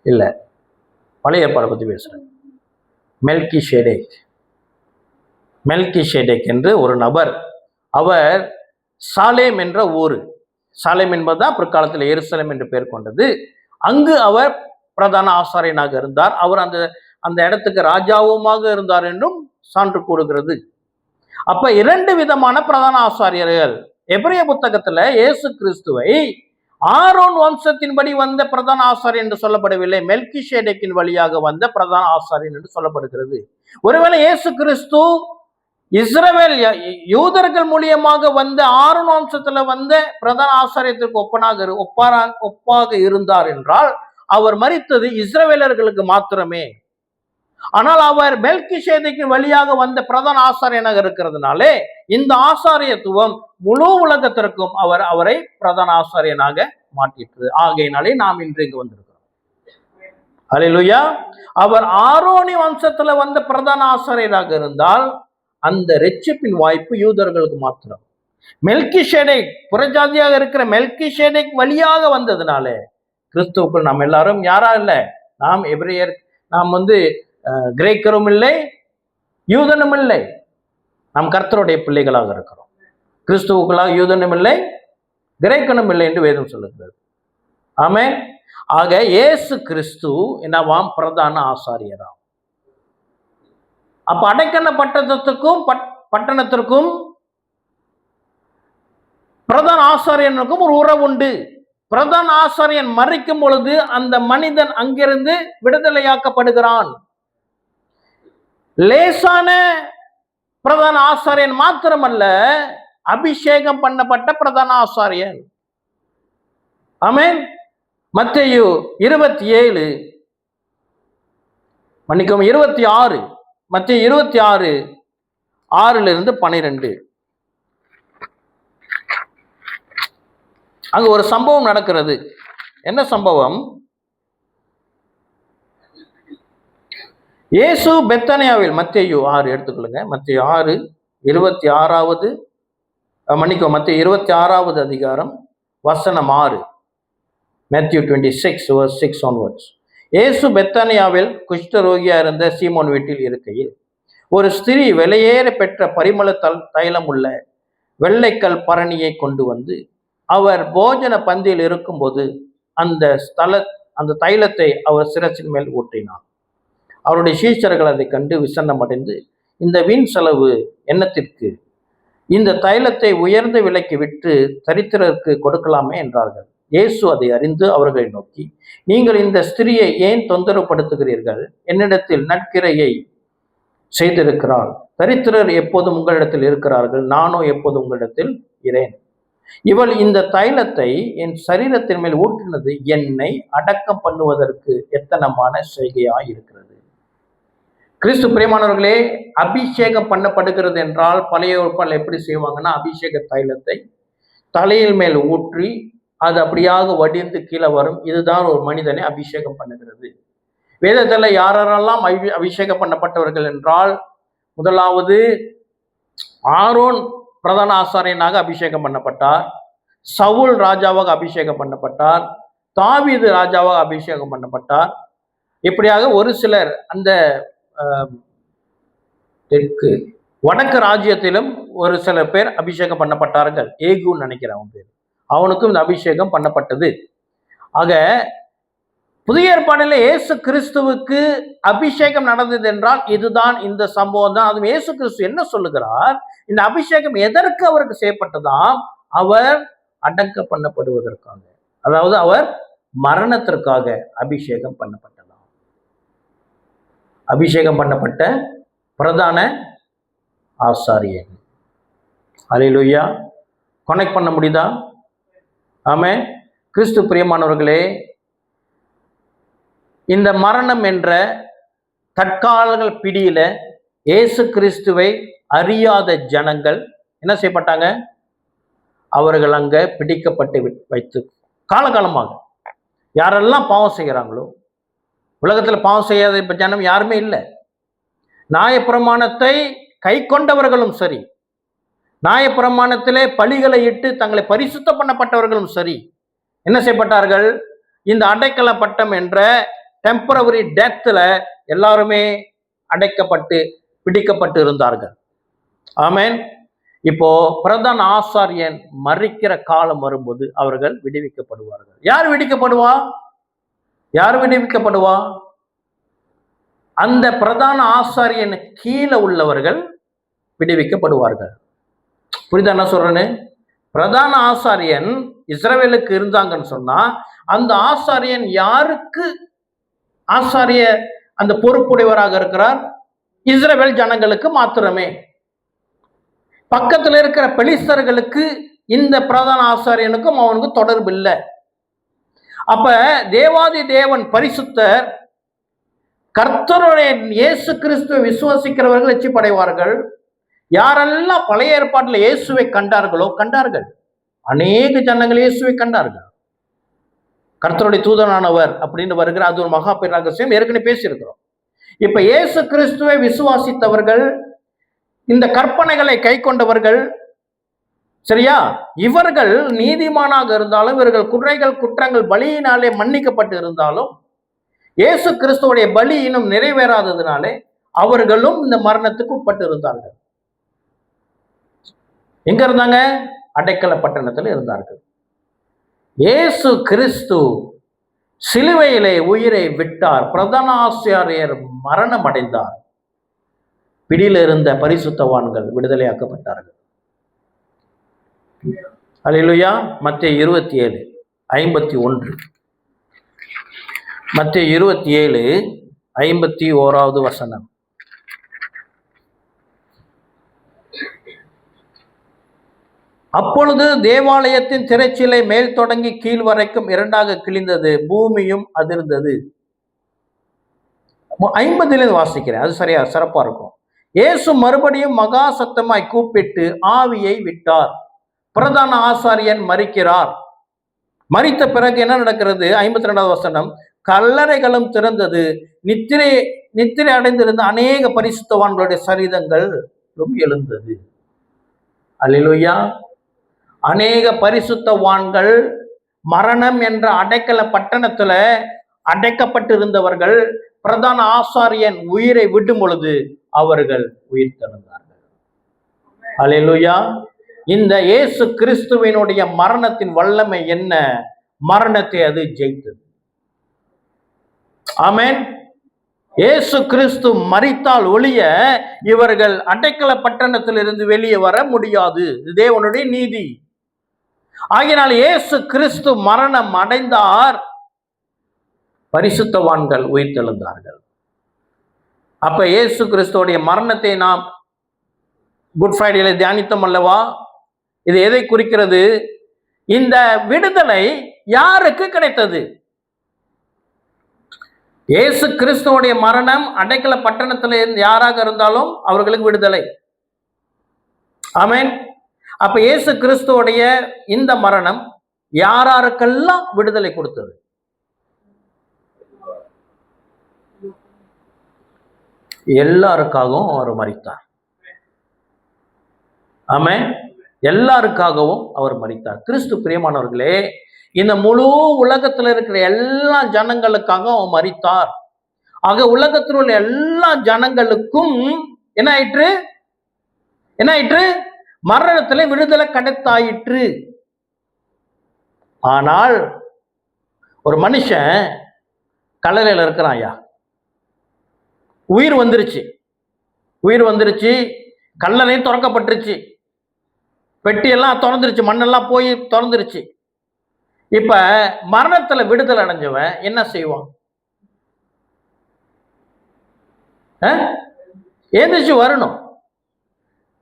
இல்ல. பழைய ஏற்பாடை பத்தி பேசுறேன். மெல்கிஷேடேக் என்று ஒரு நபர். அவர் சாலேம் என்ற ஊர். சாலேம் என்பதுதான் பிற்காலத்தில் எருசலேம் என்று பெயர் கொண்டது. அங்கு அவர் பிரதான ஆசாரியனாக இருந்தார். அவர் அந்த இடத்துக்கு ராஜாவுமாக இருந்தார் என்றும் சான்று கூறுகிறது. அப்ப 2 விதமான பிரதான ஆசாரியர்கள். எபிரேய புத்தகத்துல இயேசு கிறிஸ்துவை ஆரோன் வம்சத்தின்படி வந்த பிரதான ஆசாரியன் என்று சொல்லப்படவில்லை, மெல்கிஷேடேக்கின் வழியாக வந்த பிரதான ஆசாரியன் என்று சொல்லப்படுகிறது. ஒருவேளை இயேசு கிறிஸ்து இஸ்ரவேல் யூதர்கள் மூலியமாக வந்த ஆரோன் வம்சத்துல வந்த பிரதான ஆசாரியத்திற்கு ஒப்பாக இருந்தார் என்றால் அவர் மரித்தது இஸ்ரவேலர்களுக்கு மாத்திரமே. ஆனால் அவர் மெல்கிஷேதேக்கின் வழியாக வந்த பிரதான ஆசாரியனாக இருக்கிறதுனாலே இந்த ஆசாரியத்துவம் முழு உலகத்திற்கும் அவரை பிரதான ஆசாரியனாக மாற்றிற்று. ஆகையினாலே நாம் இன்று இங்கு வந்திருக்கிறோம். அல்லேலூயா. அவர் ஆரோனி வம்சத்துல வந்த பிரதான ஆசாரியராக இருந்தால் அந்த ரட்சிப்பின் வாய்ப்பு யூதர்களுக்கு மாத்திரம். மெல்கிஷேதேக் புறஜாதியாக இருக்கிற மெல்கிஷேதேக் வழியாக வந்ததுனால கிறிஸ்துவுக்குள் நாம் எல்லாரும் யாரா இல்லை, நாம் எபிரேயர், நாம் கிரேக்கரும் இல்லை யூதனும் இல்லை, நாம் கர்த்தருடைய பிள்ளைகளாக இருக்கிறோம். கிறிஸ்துவுக்குள்ளாக யூதனும் இல்லை கிரேக்கனும் இல்லை என்று வேதம் சொல்லுகிறது. ஆமென். ஆக இயேசு கிறிஸ்து என்னவாம்? பிரதான ஆசாரியராம். அப்ப அடைக்கல பட்டணத்திற்கும் பிரதான ஆசாரியனுக்கும் ஒரு உறவு உண்டு. பிரதான ஆசாரியன் மரிக்கும் பொழுது அந்த மனிதன் அங்கிருந்து விடுதலையாக்கப்படுகிறான். லேசான பிரதான ஆசாரியன் மாத்திரமல்ல, அபிஷேகம் பண்ணப்பட்ட பிரதான ஆசாரியன். ஆமென். மத்தேயு 26 மத்தேயு 26 6-12. அங்க ஒரு சம்பவம் நடக்கிறது. என்ன சம்பவம்? இயேசு பெத்தானியாவில், மத்தேயு 6 எடுத்துக்கொள்ளுங்க. மத்தேயு 6:26 மத்தேயு 26வது அதிகாரம் வசனம் 6. Matthew 26:6 onwards. இயேசு பெத்தானியாவில் குஷ்டரோகியா இருந்த சீமோன் வீட்டில் இருக்கையில் ஒரு ஸ்திரீ விலையேற பெற்ற பரிமள தைலம் உள்ள வெள்ளைக்கல் பரணியை கொண்டு வந்து அவர் போஜன பந்தியில் இருக்கும்போது அந்த தைலத்தை அவர் சிரசின் மேல் ஊற்றினார். அவருடைய சீஷர்கள் அதை கண்டு விசன்னம் அடைந்து, இந்த வீண் செலவு என்னத்திற்கு? இந்த தைலத்தை உயர்ந்த விலைக்கு விற்று தரித்திரருக்கு கொடுக்கலாமே என்றார்கள். இயேசு அதை அறிந்து அவர்களை நோக்கி, நீங்கள் இந்த ஸ்திரியை ஏன் தொந்தரவுப்படுத்துகிறீர்கள்? என்னிடத்தில் நற்கிரையை செய்திருக்கிறாள். தரித்திரர் எப்போதும் உங்களிடத்தில் இருக்கிறார்கள், நானோ எப்போதும் உங்களிடத்தில் இரேன். இவள் இந்த தைலத்தை என் சரீரத்தின் மேல் ஊற்றினது என்னை அடக்கம் பண்ணுவதற்கு எத்தனமான செய்கையாய் இருக்கிறது. கிறிஸ்து பிரியமானவர்களே, அபிஷேகம் பண்ணப்படுகிறது என்றால் பழைய ஏற்பாட்டில் எப்படி செய்வாங்கன்னா, அபிஷேக தைலத்தை தலையில் மேல் ஊற்றி அது அப்படியாக வடிந்து கீழே வரும். இதுதான் ஒரு மனிதனை அபிஷேகம் பண்ணுகிறது. வேதத்தில் யாரெல்லாம் அபிஷேகம் பண்ணப்பட்டவர்கள் என்றால் முதலாவது ஆரோன் பிரதான ஆசாரியனாக அபிஷேகம் பண்ணப்பட்டார், சவுல் ராஜாவாக அபிஷேகம் பண்ணப்பட்டார், தாவீது ராஜாவாக அபிஷேகம் பண்ணப்பட்டார். இப்படியாக ஒரு சிலர் அந்த தெற்கு வடக்கு ராஜ்யத்திலும் ஒரு சில பேர் அபிஷேகம் பண்ணப்பட்டார்கள். ஏகுன்னு நினைக்கிறேன் அவன் பேர், அவனுக்கும் இந்த அபிஷேகம் பண்ணப்பட்டது. ஆக புதிய ஏற்பாடில் இயேசு கிறிஸ்துவுக்கு அபிஷேகம் நடந்தது என்றால் இதுதான் இந்த சம்பவம் தான். அதுவும் இயேசு கிறிஸ்து என்ன சொல்லுகிறார், இந்த அபிஷேகம் எதற்கு அவருக்கு செய்யப்பட்டதாம்? அவர் அடக்க பண்ணப்படுவதற்காக, அதாவது அவர் மரணத்திற்காக அபிஷேகம் பண்ணப்பட்டதாம். அபிஷேகம் பண்ணப்பட்ட பிரதான ஆசாரியன். அல்லேலூயா. கனெக்ட் பண்ண முடியுதா? ஆமென். கிறிஸ்து பிரியமானவர்களே, இந்த மரணம் என்ற தற்கால பிடியில இயேசு கிறிஸ்துவை அறியாத ஜனங்கள் என்ன செய்யப்பட்டாங்க? அவர்கள் அங்க பிடிக்கப்பட்டு வைத்து காலகாலமாக யாரெல்லாம் பாவம் செய்கிறாங்களோ, உலகத்துல பாவம் செய்யாத ஜனம் யாருமே இல்லை. நியாயப்பிரமாணத்தை கை கொண்டவர்களும் சரி, நியாயப்பிரமாணத்திலே பலிகளை இட்டு தங்களை பரிசுத்த பண்ணப்பட்டவர்களும் சரி, என்ன செய்யப்பட்டார்கள்? இந்த அடைக்கல பட்டம் என்ற டெம்பரவரி டெத்ல எல்லாருமே அடைக்கப்பட்டு பிடிக்கப்பட்டு இருந்தார்கள். ஆமென். இப்போ பிரதான ஆசாரியன் மரிக்கிற காலம் வரும்போது அவர்கள் விடுவிக்கப்படுவார்கள். யார் விடுவிக்கப்படுவா? யார் விடுவிக்கப்படுவா? அந்த பிரதான ஆசாரியன் கீழே உள்ளவர்கள் விடுவிக்கப்படுவார்கள். புரியுதா என்ன சொல்றேன்னு? பிரதான ஆசாரியன் இஸ்ரவேலுக்கு இருந்தாங்கன்னு சொன்னா, அந்த ஆசாரியன் யாருக்கு ஆசாரிய அந்த பொறுப்புடையவராக இருக்கிறார்? இஸ்ரவேல் ஜனங்களுக்கு மாத்திரமே. பக்கத்தில் இருக்கிற பெலிஸ்தர்களுக்கு இந்த பிரதான ஆசாரியனுக்கும் அவனுக்கு தொடர்பு இல்லை. அப்ப தேவாதி தேவன் பரிசுத்தர் கர்த்தருடைய இயேசு கிறிஸ்துவை விசுவாசிக்கிறவர்கள் வெற்றிப்படைவார்கள். யாரெல்லாம் பழைய ஏற்பாட்டில் இயேசுவை கண்டார்களோ கண்டார்கள். அநேக ஜனங்கள் இயேசுவை கண்டார்கள். கர்த்தருடைய தூதனானவர் அப்படின்னு வருகிற அது ஒரு மகா ரகசியம், ஏற்கனவே பேசியிருக்கிறோம். இப்ப இயேசு கிறிஸ்துவை விசுவாசித்தவர்கள், இந்த கற்பனைகளை கை கொண்டவர்கள், சரியா, இவர்கள் நீதிமானாக இருந்தாலும், இவர்கள் குற்றங்கள் பலியினாலே மன்னிக்கப்பட்டு இருந்தாலும், இயேசு கிறிஸ்துவோடைய பலி இன்னும் நிறைவேறாததுனாலே அவர்களும் இந்த மரணத்துக்கு உட்பட்டு இருந்தார்கள். எங்க இருந்தாங்க? அடைக்கல பட்டணத்தில் இருந்தார்கள். இயேசு கிறிஸ்து சிலுவையிலே உயிரை விட்டார். பிரதான ஆசாரியர் மரணம் அடைந்தார். பிடியில் இருந்த பரிசுத்தவான்கள் விடுதலையாக்கப்பட்டார்கள். அல்லேலூயா. மத்தேயு 27:51. மத்தேயு 27:51 வசனம். அப்பொழுது தேவாலயத்தின் திரைச்சீலை மேல் தொடங்கி கீழ் வரைக்கும் 2ஆக கிழிந்தது, பூமியும் அதிர்ந்தது. 50 வாசிக்கிறேன், அது சரியா சிறப்பா இருக்கும். இயேசு மறுபடியும் மகா சத்தமாய் கூப்பிட்டு ஆவியை விட்டார். பிரதான ஆசாரியன் மரிக்கிறார். மரித்த பிறகு என்ன நடக்கிறது? 52 வசனம். கல்லறைகளும் திறந்தது, நித்திரை அடைந்திருந்த அநேக பரிசுத்தவான்களுடைய சரீரங்களும் எழுந்தது. அல்லேலூயா. அநேக பரிசுத்தவான்கள் மரணம் என்ற அடைக்கல பட்டணத்துல அடைக்கப்பட்டிருந்தவர்கள் பிரதான ஆசாரியன் உயிரை விடும் பொழுது அவர்கள் உயிர் தெழுந்தார்கள். அல்லேலூயா. இந்த இயேசு கிறிஸ்துவினுடைய மரணத்தின் வல்லமை என்ன? மரணத்தை அது ஜெயித்தது. ஆமென். இயேசு கிறிஸ்து மரித்தால் ஒழிய இவர்கள் அடைக்கல பட்டணத்திலிருந்து வெளியே வர முடியாது. தேவனுடைய நீதி. ஆகினால் இயேசு கிறிஸ்து மரணம் அடைந்தார், பரிசுத்தவான்கள் உயிர்த்தெழுந்தார்கள். அப்ப இயேசு கிறிஸ்துவோடைய மரணத்தை நாம் குட் ஃப்ரைடேல தியானித்தோம் அல்லவா? இது எதை குறிக்கிறது? இந்த விடுதலை யாருக்கு கிடைத்தது? இயேசு கிறிஸ்துவோடைய மரணம் அடைக்கல பட்டணத்துல யாராக இருந்தாலும் அவர்களுக்கு விடுதலை. ஆமென். அப்ப இயேசு கிறிஸ்துவோடைய இந்த மரணம் யாராருக்கெல்லாம் விடுதலை கொடுத்தது? எல்லாருக்காகவும் அவர் மரித்தார். ஆமென். எல்லாருக்காகவும் அவர் மரித்தார். கிறிஸ்து பிரியமானவர்களே, இந்த முழு உலகத்துல இருக்கிற எல்லா ஜனங்களுக்காக அவர் மரித்தார். ஆக உலகத்தில் உள்ள எல்லா ஜனங்களுக்கும் என்ன ஆயிற்று? என்ன ஆயிற்று? மரணத்துல விடுதலை கிடைத்தாயிற்று. ஆனால் ஒரு மனுஷன் கல்லறையில் இருக்கிறான் ஐயா, உயிர் வந்துருச்சு, உயிர் வந்துருச்சு, கல்லறை திறக்கப்பட்டுருச்சு, பெட்டியெல்லாம் திறந்துருச்சு, மண்ணெல்லாம் போய் திறந்துருச்சு. இப்ப மரணத்துல விடுதலை அடைஞ்சவன் என்ன செய்வான்? ஏந்திரிச்சு வரணும்.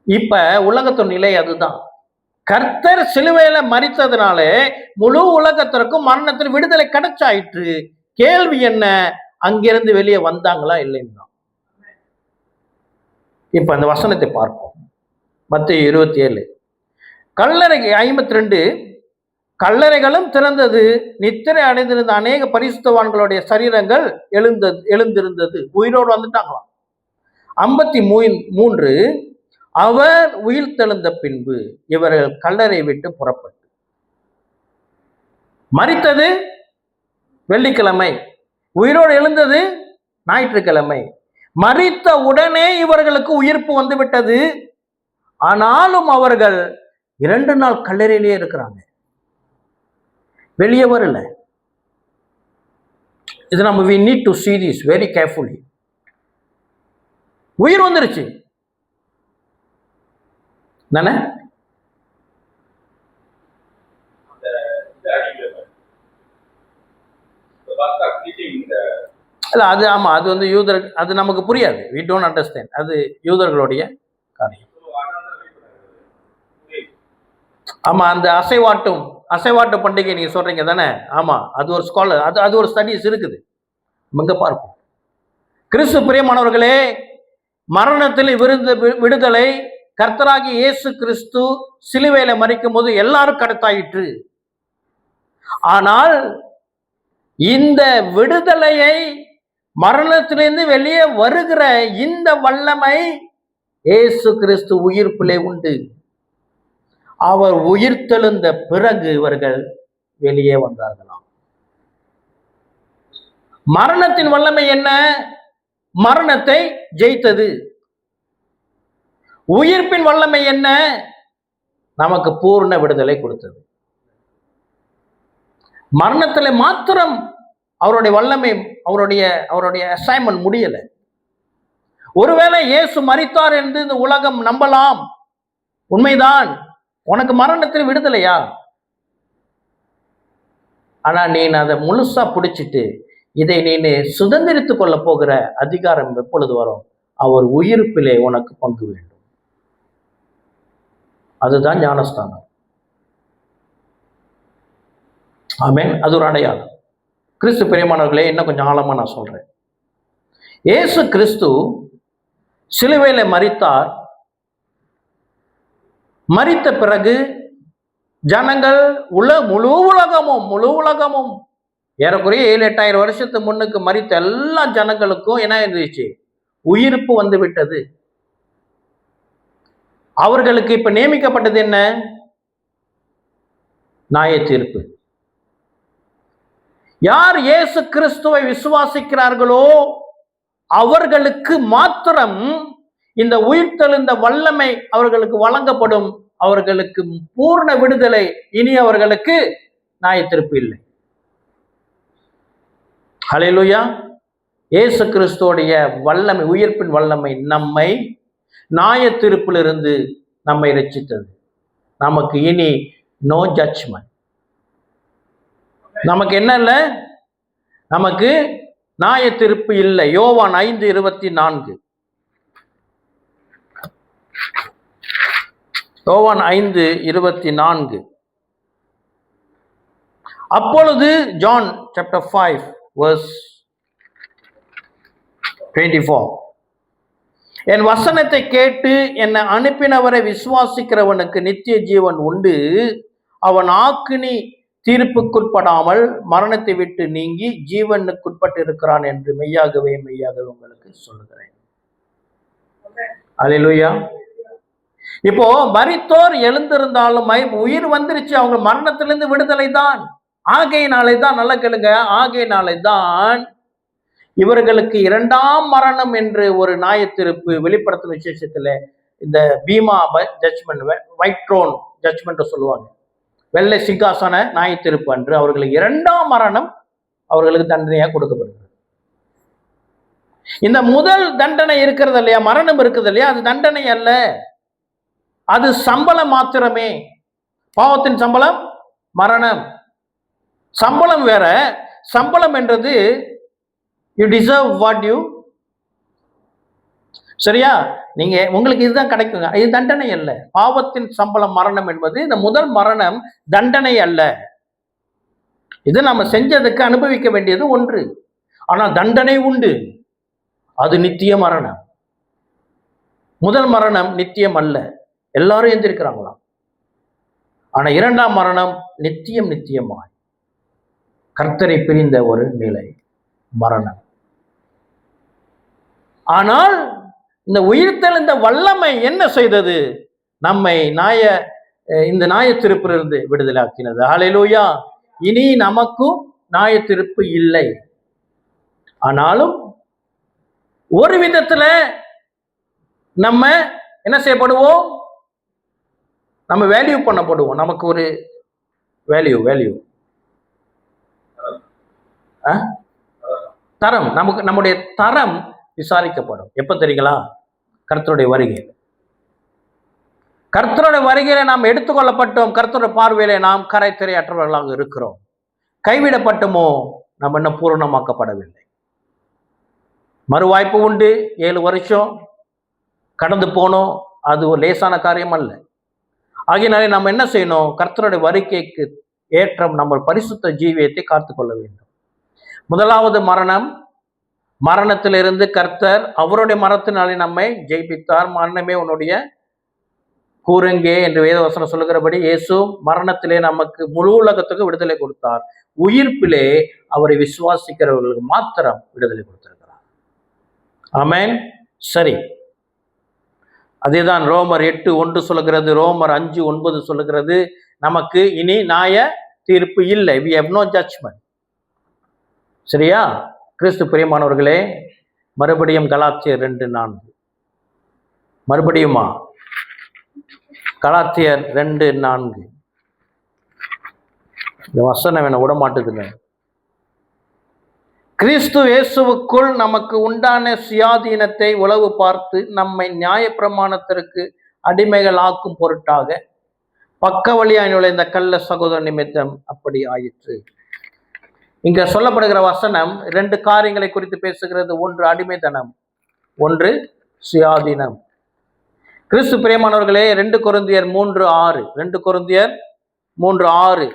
இப்ப உலகத்தின் நிலை அதுதான். கர்த்தர் சிலுவையில மரித்ததுனாலே முழு உலகத்திற்கும் மரணத்தில் விடுதலை கிடைச்சாயிற்று. கேள்வி என்ன? அங்கிருந்து வெளியே வந்தாங்களா இல்லைன்னா? இப்ப அந்த வசனத்தை பார்ப்போம். மத்தேயு 27 கல்லறை 52 கல்லறைகளும் திறந்தது, நித்திரை அடைந்திருந்த அநேக பரிசுத்தவான்களுடைய சரீரங்கள் எழுந்திருந்தது. உயிரோடு வந்துட்டாங்களாம். 53 அவர் உயிர் தெழுந்த பின்பு இவர்கள் கல்லறை விட்டு புறப்பட்டு, மரித்தது வெள்ளிக்கிழமை, உயிரோடு எழுந்தது ஞாயிற்றுக்கிழமை. மரித்த உடனே இவர்களுக்கு உயிர்ப்பு வந்து விட்டது. ஆனாலும் அவர்கள் 2 நாள் கல்லறையிலேயே இருக்கிறாங்க, வெளியே வரல. இது நம்ம we need to see this very carefully. உயிர் வந்துருச்சு தானே? இல்ல அது ஆமா, அது வந்து யூதர், அது நமக்கு புரியாது. we don't understand. அது யூதர்களுடைய காரியம். ஆமா, அந்த அசைவாட்டு பண்டிகை நீங்க சொல்றீங்க தானே? ஆமா, அது ஒரு ஸ்காலர், அது ஒரு ஸ்டடிஸ் இருக்குது, இங்க பார்ப்போம். கிறிஸ்து பிரியமானவர்களே, மரணத்தில் விடுதலை கர்த்தராகி இயேசு கிறிஸ்து சிலுவையில மரிக்கும் போது எல்லாரும் கடத்தாயிற்று. ஆனால் இந்த விடுதலையை, மரணத்திலிருந்து வெளியே வருகிற இந்த வல்லமை இயேசு கிறிஸ்து உயிர்ப்பிலே உண்டு. அவர் உயிர்த்தெழுந்த பிறகு இவர்கள் வெளியே வந்தார்களாம். மரணத்தின் வல்லமை என்ன? மரணத்தை ஜெயித்தது. உயிர்ப்பின் வல்லமை என்ன? நமக்கு பூர்ண விடுதலை கொடுத்தது. மரணத்துல மாத்திரம் அவருடைய வல்லமை, அவருடைய அசைன்மெண்ட் முடியல. ஒருவேளை இயேசு மரித்தார் என்று இந்த உலகம் நம்பலாம், உண்மைதான். உனக்கு மரணத்தில் விடுதலையா? ஆனா நீ அதை முழுசா பிடிச்சிட்டு இதை நீ சுதந்திரித்துக் கொள்ள போகிற அதிகாரம் எப்பொழுது வரும்? அவர் உயிர்ப்பிலே உனக்கு பங்கு வேண்டும். அதுதான் ஞானஸ்தானம். ஆமென். அது ஒரு அடையாளம். கிறிஸ்து பிரியமானவர்களே, இன்னும் கொஞ்சம் ஆழமா நான் சொல்றேன். இயேசு கிறிஸ்து சிலுவையில மரித்தார். மரித்த பிறகு ஜனங்கள் முழு உலகமும் ஏறக்குறைய 7-8 வருஷத்துக்கு முன்னுக்கு மரித்த எல்லா ஜனங்களுக்கும் என்ன இருந்துச்சு? உயிர்ப்பு வந்து விட்டது. அவர்களுக்கு இப்ப நியமிக்கப்பட்டது என்ன? நியாய தீர்ப்பு. யார் இயேசு கிறிஸ்துவை விசுவாசிக்கிறார்களோ அவர்களுக்கு மாத்திரம் இந்த உயிர்த்தெழுந்த வல்லமை அவர்களுக்கு வழங்கப்படும். அவர்களுக்கு பூர்ண விடுதலை. இனி அவர்களுக்கு நியாய தீர்ப்பு இல்லை. ஹல்லேலூயா. இயேசு கிறிஸ்துவோடைய வல்லமை, உயிர்ப்பின் வல்லமை நம்மை நியாய தீர்ப்பிலிருந்து நம்மை ரட்சித்தது. நமக்கு இனி நோ ஜட்ஜ்மெண்ட். நமக்கு என்ன இல்லை? நமக்கு நியாய தீர்ப்பு இல்லை. யோவான் 5:24. யோவான் 5:24. அப்பொழுது ஜான் சாப்டர் 5 verse 24, என் வசனத்தை கேட்டு என்னை அனுப்பினவரை விசுவாசிக்கிறவனுக்கு நித்திய ஜீவன் உண்டு, அவன் ஆக்கினி தீர்ப்புக்குட்படாமல் மரணத்தை விட்டு நீங்கி ஜீவனுக்குட்பட்டு இருக்கிறான் என்று மெய்யாகவே உங்களுக்கு சொல்லுகிறேன். அல்லேலூயா. இப்போ மரித்தோர் எழுந்திருந்தாலும் உயிர் வந்துருச்சு, அவங்க மரணத்திலிருந்து விடுதலை தான். ஆகையினாலே தான், நல்லா கேளுங்க, ஆகையினாலே தான் இவர்களுக்கு இரண்டாம் மரணம் என்று ஒரு நியாயத்தீர்ப்பு வெளிப்படுத்தும் விசேஷத்துல இந்த bema judgement, white throne judgement சொல்லுவாங்க. வெள்ளை சிங்காசன நியாயத்தீர்ப்பு அன்று அவர்களுக்கு இரண்டாம் மரணம் அவர்களுக்கு தண்டனையா கொடுக்கப்படுகிறது. இந்த முதல் தண்டனை இருக்கிறது இல்லையா, மரணம் இருக்குது இல்லையா, அது தண்டனை அல்ல, அது சம்பளம் மாத்திரமே. பாவத்தின் சம்பளம் மரணம். சம்பளம் வேற. சம்பளம் என்றது யூ டிசர்வ் வாட் யூ, சரியா, நீங்க உங்களுக்கு இதுதான் கிடைக்குங்க, இது தண்டனை அல்ல. பாவத்தின் சம்பளம் மரணம் என்பது இந்த முதல் மரணம் தண்டனை அல்ல. இது நம்ம செஞ்சதுக்கு அனுபவிக்க வேண்டியது ஒன்று. ஆனா தண்டனை உண்டு, அது நித்திய மரணம். முதல் மரணம் நித்தியம் அல்ல, எல்லாரும் எந்திருக்கிறாங்களாம். ஆனா இரண்டாம் மரணம் நித்தியம், நித்தியமாய் கர்த்தரை பிரிந்த ஒரு நிலை, மரணம். ஆனால் இந்த உயிர்த்தெழுந்த வல்லமை என்ன செய்தது? நம்மை இந்த நியாயத்தீர்ப்பிலிருந்து விடுதலாக்கினது. ஹல்லேலூயா. இனி நமக்கும் நியாயத்தீர்ப்பு இல்லை. ஆனாலும் ஒரு விதத்துல நம்ம என்ன செய்யப்படுவோம்? நம்ம வேல்யூ பண்ணப்படுவோம். நமக்கு ஒரு வேல்யூ தரம், நமக்கு நம்முடைய தரம் விசாரிக்கப்படும். எப்ப தெரியுங்களா? கர்த்தருடைய வருகையில். கர்த்தருடைய வருகையில நாம் எடுத்துக்கொள்ளப்பட்டோம். கர்த்தருடைய பார்வையில நாம் கரைத்திரையற்றவர்களாக இருக்கிறோம். கைவிடப்பட்டோமோ? நம்ம இன்னும் பூரணமாக்கப்படவில்லை. மறுவாய்ப்பு உண்டு. 7 வருஷம் கடந்து போனோம், அது ஒரு லேசான காரியம் அல்ல. ஆகினாலே நம்ம என்ன செய்யணும்? கர்த்தருடைய வருகைக்கு ஏற்ற நம்ம பரிசுத்த ஜீவியத்தை காத்துக்கொள்ள வேண்டும். முதலாவது மரணம். மரணத்திலிருந்து கர்த்தர் அவருடைய மரணத்தினாலே நம்மை ஜெயிப்பித்தார். மரணமே உன்னுடைய கூறுங்கே என்று வேதவசனம் சொல்லுகிறபடி இயேசு மரணத்திலே நமக்கு முழு உலகத்துக்கு விடுதலை கொடுத்தார். உயிர்ப்பிலே அவரை விசுவாசிக்கிறவர்களுக்கு மாத்திரம் விடுதலை கொடுத்திருக்கிறார். ஆமென். சரி, அதேதான் ரோமர் 8:1 சொல்லுகிறது, ரோமர் 5:9 சொல்லுகிறது, நமக்கு இனி நியாய தீர்ப்பு இல்லை. we have no judgment. சரியா? கிறிஸ்து பிரியமானவர்களே, மறுபடியும் கலாத்தியர் 2:4. மறுபடியுமா? கலாத்தியர் 2:4. இந்த வசனம் என்ன விட மாட்டுதுங்க. கிறிஸ்து இயேசுவுக்குள் நமக்கு உண்டான சுயாதீனத்தை உளவு பார்த்து நம்மை நியாயப்பிரமாணத்திற்கு அடிமைகள் ஆக்கும் பொருட்டாக பக்க வழியாய் நுழைந்த கள்ள சகோதர நிமித்தம் அப்படி ஆயிற்று. இங்க சொல்லப்படுகிற வசனம் 2 காரியங்களை குறித்து பேசுகிறது. ஒன்று அடிமைத்தனம், ஒன்று சுயாதீனம். கிறிஸ்து பிரியமானவர்களே, 2 கொரிந்தியர் 3:6, 2 கொரிந்தியர் 3:6,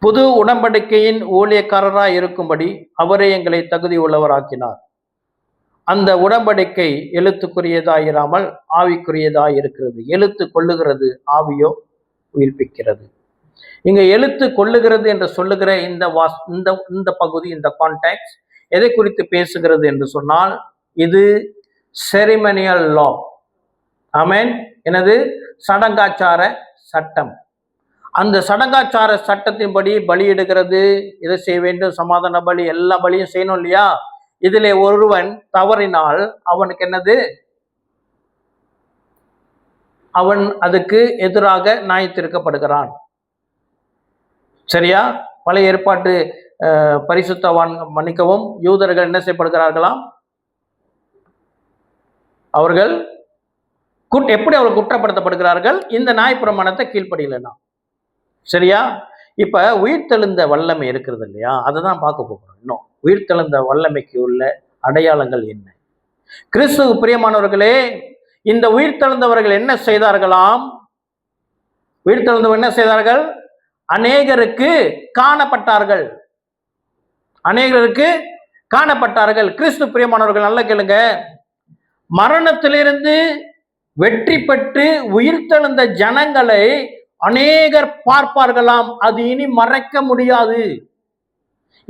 புது உடன்படிக்கையின் ஊழியக்காரராய் இருக்கும்படி அவரே எங்களை தகுதி உள்ளவராக்கினார். அந்த உடன்படிக்கை எழுத்துக்குரியதாயிராமல் ஆவிக்குரியதாய் இருக்கிறது. எழுத்து கொள்ளுகிறது, ஆவியோ உயிர்ப்பிக்கிறது. இங்க எழுத்து கொள்ளுகிறது என்று சொல்லுகிற இந்த பகுதி, இந்த கான்டெக்ட் எதை குறித்து பேசுகிறது என்று சொன்னால், இது செரிமனியல் லா. ஆமென். எனது சடங்காச்சார சட்டம். அந்த சடங்காச்சார சட்டத்தின்படி பலியிடுகிறது. இதை செய்ய வேண்டும், சமாதான பலி, எல்லா பலியும் செய்யணும் இல்லையா? இதிலே ஒருவன் தவறினால் அவனுக்கு என்னது? அவன் அதுக்கு எதிராக நியாயத்தீர்க்கப்படுகிறான். சரியா? பழைய ஏற்பாட்டு பரிசுத்தவான், மன்னிக்கவும், யூதர்கள் என்ன செய்யப்படுகிறார்களாம்? அவர்கள் எப்படி அவர்கள் குற்றப்படுத்தப்படுகிறார்கள்? இந்த நியாயப்பிரமாணத்தை கீழ்ப்படியலைன்னா. சரியா? இப்ப உயிர்த்தெழுந்த வல்லமை இருக்கிறது இல்லையா, அதை தான் பார்க்க போகிறோம். இன்னும் உயிர்த்தெழுந்த வல்லமைக்கு உள்ள அடையாளங்கள் என்ன? கிறிஸ்து பிரியமானவர்களே, இந்த உயிர்த்தெழுந்தவர்கள் என்ன செய்தார்களாம்? உயிர்த்தெழுந்தவர்கள் என்ன செய்தார்கள்? அநேகருக்கு காணப்பட்டார்கள். அநேகருக்கு காணப்பட்டார்கள். கிறிஸ்து பிரியமானவர்கள் நல்ல கேளுங்க, மரணத்திலிருந்து வெற்றி பெற்று உயிர்த்தெழுந்த ஜனங்களை அநேகர் பார்ப்பார்களாம். அது இனி மறைக்க முடியாது.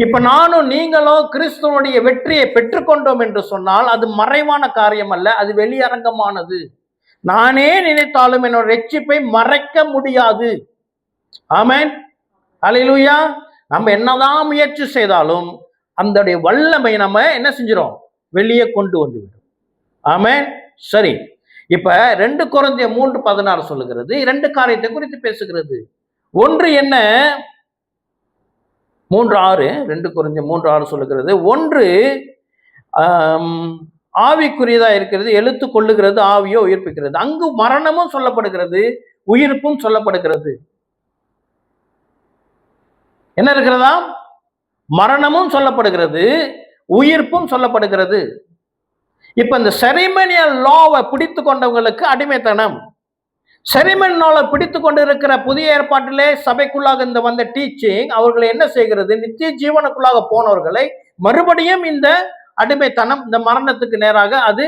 இப்ப நானும் நீங்களும் கிறிஸ்துவனுடைய வெற்றியை பெற்றுக்கொண்டோம் என்று சொன்னால் அது மறைவான காரியம் அல்ல, அது வெளியரங்கமானது. நானே நினைத்தாலும் என்னோட ரட்சிப்பை மறைக்க முடியாது. ஆமென், அல்லேலூயா. நம்ம என்னதான் முயற்சி செய்தாலும் அந்த வல்லமை நம்ம என்ன செஞ்சிடும், வெளியே கொண்டு வந்து விடும். ஆமென். சரி, இப்ப 2 கொரிந்தியர் 3:16 சொல்லுகிறது, 2 காரியத்தை குறித்து பேசுகிறது. ஒன்று என்ன, 3:6, 2 கொரிந்தியர் 3:6 சொல்லுகிறது, ஒன்று ஆவிக்குரியதா இருக்கிறது, எழுத்து கொள்ளுகிறது, ஆவியோ உயிர்ப்பிக்கிறது. அங்கு மரணமும் சொல்லப்படுகிறது, உயிர்ப்பும் சொல்லப்படுகிறது. என்ன இருக்கிறதா? மரணமும் சொல்லப்படுகிறது, உயிர்ப்பும் சொல்லப்படுகிறது. இப்ப இந்த செரிமனியல் லாவை பிடித்து கொண்டவங்களுக்கு அடிமைத்தனம். செரிமனியல் லாவை பிடித்து கொண்டு இருக்கிற புதிய ஏற்பாட்டிலே சபைக்குள்ளாக இந்த வந்த டீச்சிங் அவர்களை என்ன செய்கிறது, நித்திய ஜீவனுக்குள்ளாக போனவர்களை மறுபடியும் இந்த அடிமைத்தனம், இந்த மரணத்துக்கு நேராக அது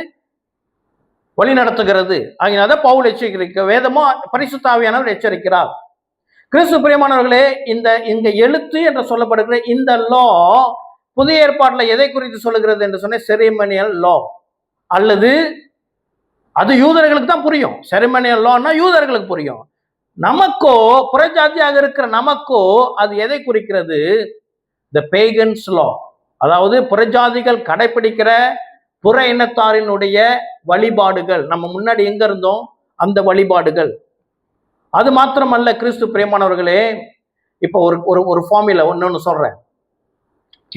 வழி நடத்துகிறது. அதனால பவுல் எச்சரிக்க, வேதமோ பரிசுத்த ஆவியானவர் எச்சரிக்கிறார். கிறிஸ்து பிரியமானவர்களே, இந்த எழுத்து என்று சொல்லப்படுகிற இந்த லா புதிய ஏற்பாட்டில் எதை குறித்து சொல்லுகிறது என்று சொன்ன செரிமனியல் லா, அல்லது அது யூதர்களுக்கு தான் புரியும். செரிமனியல் லான்னா யூதர்களுக்கு புரியும். நமக்கோ, புறஜாதியாக இருக்கிற நமக்கோ அது எதை குறிக்கிறது? த பேகன்ஸ் லா, அதாவது புறஜாதிகள் கடைபிடிக்கிற புற இனத்தாரினுடைய வழிபாடுகள். நம்ம முன்னாடி எங்க இருந்தோம், அந்த வழிபாடுகள். அது மாத்திரமல்ல கிறிஸ்து பிரியமானவர்களே, இப்ப ஒரு ஃபார்முலா ஒன்னு சொல்றேன்.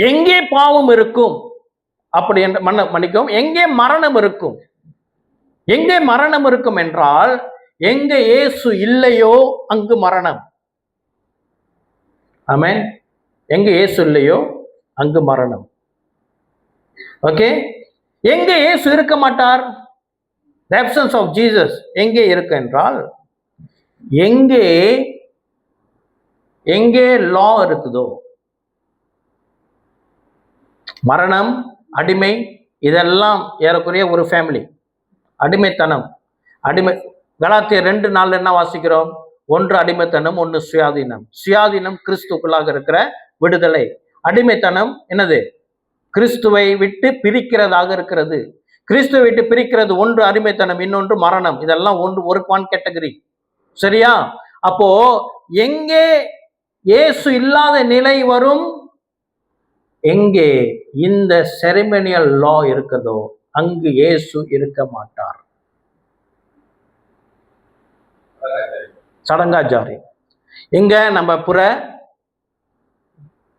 எங்கே பாவம் இருக்கும் அப்படி என்று மன்னிக்கும், எங்கே மரணம் இருக்கும்? எங்கே மரணம் இருக்கும் என்றால், எங்கே இயேசு இல்லையோ அங்கு மரணம். ஆமென். எங்கே இயேசு இல்லையோ அங்கு மரணம். ஓகே, எங்கே இயேசு இருக்க மாட்டார், the absence of Jesus எங்கே இருக்கு என்றால், எங்கே லா இருக்குதோ, மரணம், அடிமை, இதெல்லாம் ஏறக்குறைய ஒரு ஃபேமிலி. அடிமைத்தனம், கலாத்தியர் 2:4 என்ன வாசிக்கிறோம்? ஒன்று அடிமைத்தனம், ஒன்று சுயாதீனம். சுயாதீனம் கிறிஸ்துக்குள்ளாக இருக்கிற விடுதலை. அடிமைத்தனம் என்னது? கிறிஸ்துவை விட்டு பிரிக்கிறதாக இருக்கிறது. கிறிஸ்துவை விட்டு பிரிக்கிறது ஒன்று அடிமைத்தனம், இன்னொன்று மரணம். இதெல்லாம் ஒரு பான் கேட்டகரி. சரியா? அப்போ எங்கே இயேசு இல்லாத நிலை வரும், எங்கே இந்த செரிமனியல் லா இருக்கிறதோ அங்கு இயேசு இருக்க மாட்டார். சடங்காச்சாரி எங்க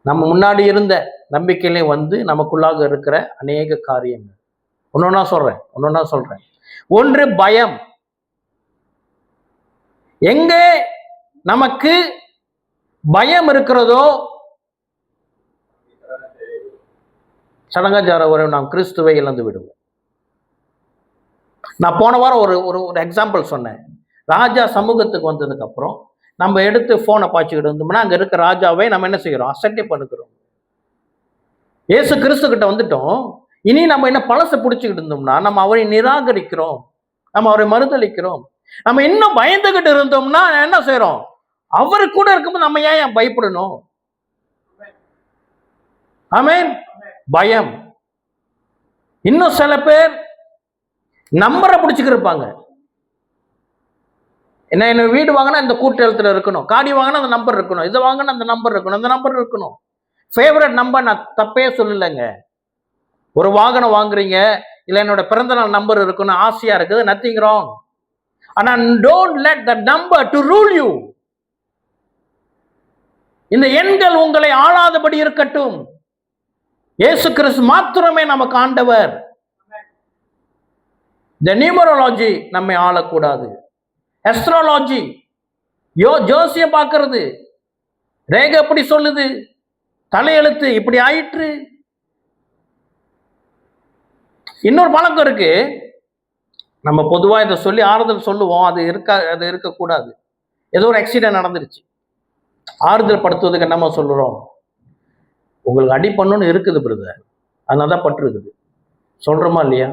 நம்ம முன்னாடி இருந்த நம்பிக்கையிலே வந்து நமக்குள்ளாக இருக்கிற அநேக காரியங்கள். ஒன்னொன்னா சொல்றேன். ஒன்று பயம். எங்கே நமக்கு பயம் இருக்கிறதோ, சடங்காச்சார வரை நாம் கிறிஸ்துவை இழந்து விடுவோம். நான் போன வாரம் ஒரு எக்ஸாம்பிள் சொன்னேன். ராஜா சமூகத்துக்கு வந்ததுக்கு அப்புறம் நம்ம எடுத்து போனை பாய்ச்சிக்கிட்டு இருந்தோம்னா அங்க இருக்க ராஜாவை நம்ம என்ன செய்யறோம், அசட்டை பண்ணுகிறோம். இயேசு கிறிஸ்து கிட்ட வந்துட்டோம், இனி நம்ம என்ன பழசை பிடிச்சிக்கிட்டு இருந்தோம்னா நம்ம அவரை நிராகரிக்கிறோம், நம்ம அவரை மறுதளிக்கிறோம். நம்ம இன்னும் பயந்துகிட்டு இருந்தோம்னா என்ன செய்யறோம், அவரு கூட இருக்கும்போது நம்ம ஏன் பயப்படணும்? ஆமென். பயம். இன்னும் சில பேர் நம்பரை பிடிச்சிக்கிட்டு இருப்பாங்க. என்ன வீடு வாங்கினா இந்த கூட்டு எழுத்துல இருக்கணும், காடி வாங்கினா அந்த நம்பர் இருக்கணும், இதை வாங்கினா அந்த நம்பர் இருக்கணும், அந்த நம்பர் இருக்கணும். ஃபேவரட் நம்பர் நான் தப்பே சொல்லலைங்க. ஒரு வாகனம் வாங்குறீங்க, இல்லை என்னோட பிறந்த நாள் நம்பர் இருக்குன்னு ஆசையா இருக்குது, நத்திங் ராங். ஆனா don't let the number to rule you. இந்த எண்கள் உங்களை ஆளாதபடி இருக்கட்டும். இயேசு கிறிஸ்து மாத்திரமே நமக்கு ஆண்டவர். இந்த நியூமரோலஜி நம்மை ஆளக்கூடாது. அஸ்ட்ராலஜி, ஜோசியம் பார்க்கறது, ரேகை எப்படி சொல்லுது, தலையெழுத்து இப்படி ஆயிற்று. இன்னொரு பழக்கம் இருக்கு, நம்ம பொதுவா இதை சொல்லி ஆறுதல் சொல்லுவோம், அது இருக்கக்கூடாது. ஏதோ ஒரு ஆக்சிடென்ட் நடந்துருச்சு, ஆறுதல் படுத்துவதுக்கு என்னமா சொல்றோம், உங்களுக்கு அடி பண்ணணும்னு இருக்குது பிரதர், அதனாலதான் பட்டு இருக்குது சொல்றோமா இல்லையா?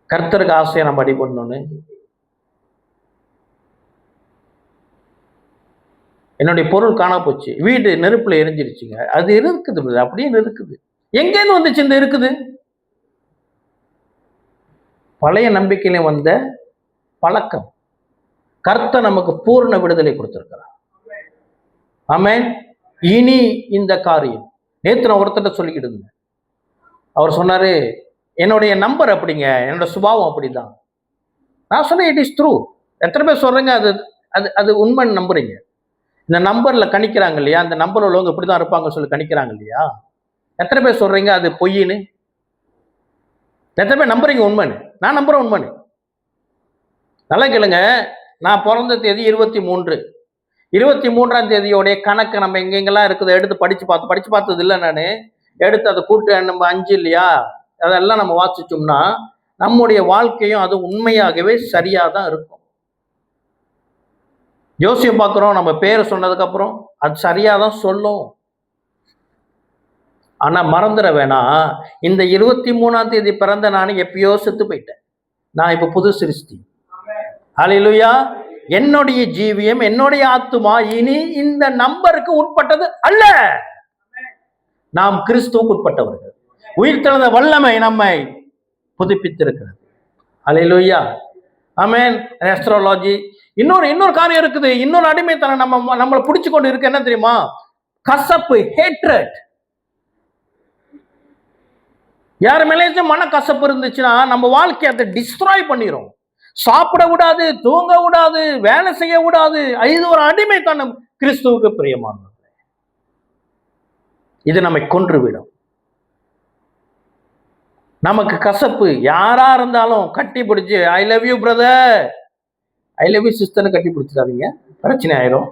கர்த்தருக்கு ஆசையா நம்ம அடி பண்ணணும்னு. என்னுடைய பொருள் காணா போச்சு, வீடு நெருப்புல எரிஞ்சிருச்சுங்க. அது இருக்குது brother, அப்படியே இருக்குது. எங்கேருந்து வந்துச்சு இந்த இருக்குது? பழைய நம்பிக்கையில வந்த பழக்கம். கர்த்தர் நமக்கு பூர்ண விடுதலை கொடுத்திருக்கிறார். ஆமென். இனி இந்த காரியம், நேத்து நான் ஒருத்தட்ட சொல்லிக்கிட்டு இருந்தேன். அவர் சொன்னாரு, என்னுடைய நம்பர் அப்படிங்க, என்னோட சுபாவம் அப்படிதான். நான் சொன்னேன், இட் இஸ் ட்ரூ. எத்தனை பேர் சொல்றீங்க அது அது அது உண்மைன்னு நம்புறீங்க? இந்த நம்பர்ல கணிக்கிறாங்க இல்லையா, அந்த நம்பர் உள்ளவங்க இப்படிதான் இருப்பாங்க சொல்லி கணிக்கிறாங்க இல்லையா, எத்தனை பேர் சொல்றீங்க அது பொய்ன்னு? எத்தனை பேர் நம்புறீங்க உண்மைன்னு? நான் நம்புறேன் உண்மைன்னு. நல்லா கேளுங்க, நான் பிறந்த தேதி 23. 23ஆம் தேதியோடைய கணக்கு நம்ம எங்கெங்கெல்லாம் இருக்குது எடுத்து படிச்சு பார்த்தது இல்லை. நான் எடுத்து அதை கூட்டு நம்ம 5 இல்லையா, அதெல்லாம் நம்ம வாசிச்சோம்னா நம்முடைய வாழ்க்கையும் அது உண்மையாகவே சரியா தான் இருக்கும். ஜோசியம் பார்க்குறோம், நம்ம பேரை சொன்னதுக்கு அப்புறம் அது சரியா தான் சொல்லும். ஆனா மறந்துட வேணாம், இந்த 23ஆம் தேதி பிறந்த நான் எப்பயோ செத்து போயிட்டேன். நான் இப்ப புது சிருஷ்டி. ஹல்லேலூயா. என்னுடைய ஜீவியம், என்னுடைய ஆத்துமா இனி இந்த நம்பருக்கு உட்பட்டது அல்ல. நாம் கிறிஸ்துவுக்கு உட்பட்டவர்கள். உயிர்த்தெழுந்த வல்லமை நம்மை புதுப்பித்திருக்கிறது. ஹல்லேலூயா. ஆமென். ஆஸ்ட்ரோலாஜி, இன்னொரு காரியம் இருக்குது. இன்னொரு அடிமைத்தனம் நம்மளை பிடிச்சு கொண்டு இருக்கு. என்ன தெரியுமா? கசப்பு, ஹேட்ரட். யார் மேலேயும் மன கசப்பு இருந்துச்சுன்னா நம்ம வாழ்க்கையை அதை டிஸ்ட்ராய் பண்ணிரும். சாப்பிட விடாது, தூங்க விடாது, வேலை செய்ய விடாது. இது ஒரு அடிமைத்தனம் கிறிஸ்துவுக்கு பிரியமானது. இது நம்மை கொன்றுவிடும். நமக்கு கசப்பு யாரா இருந்தாலும் கட்டி பிடிச்சு, I love you brother, I love you சிஸ்டர்னு கட்டி பிடிச்சிடாதீங்க, பிரச்சனை ஆயிரும்.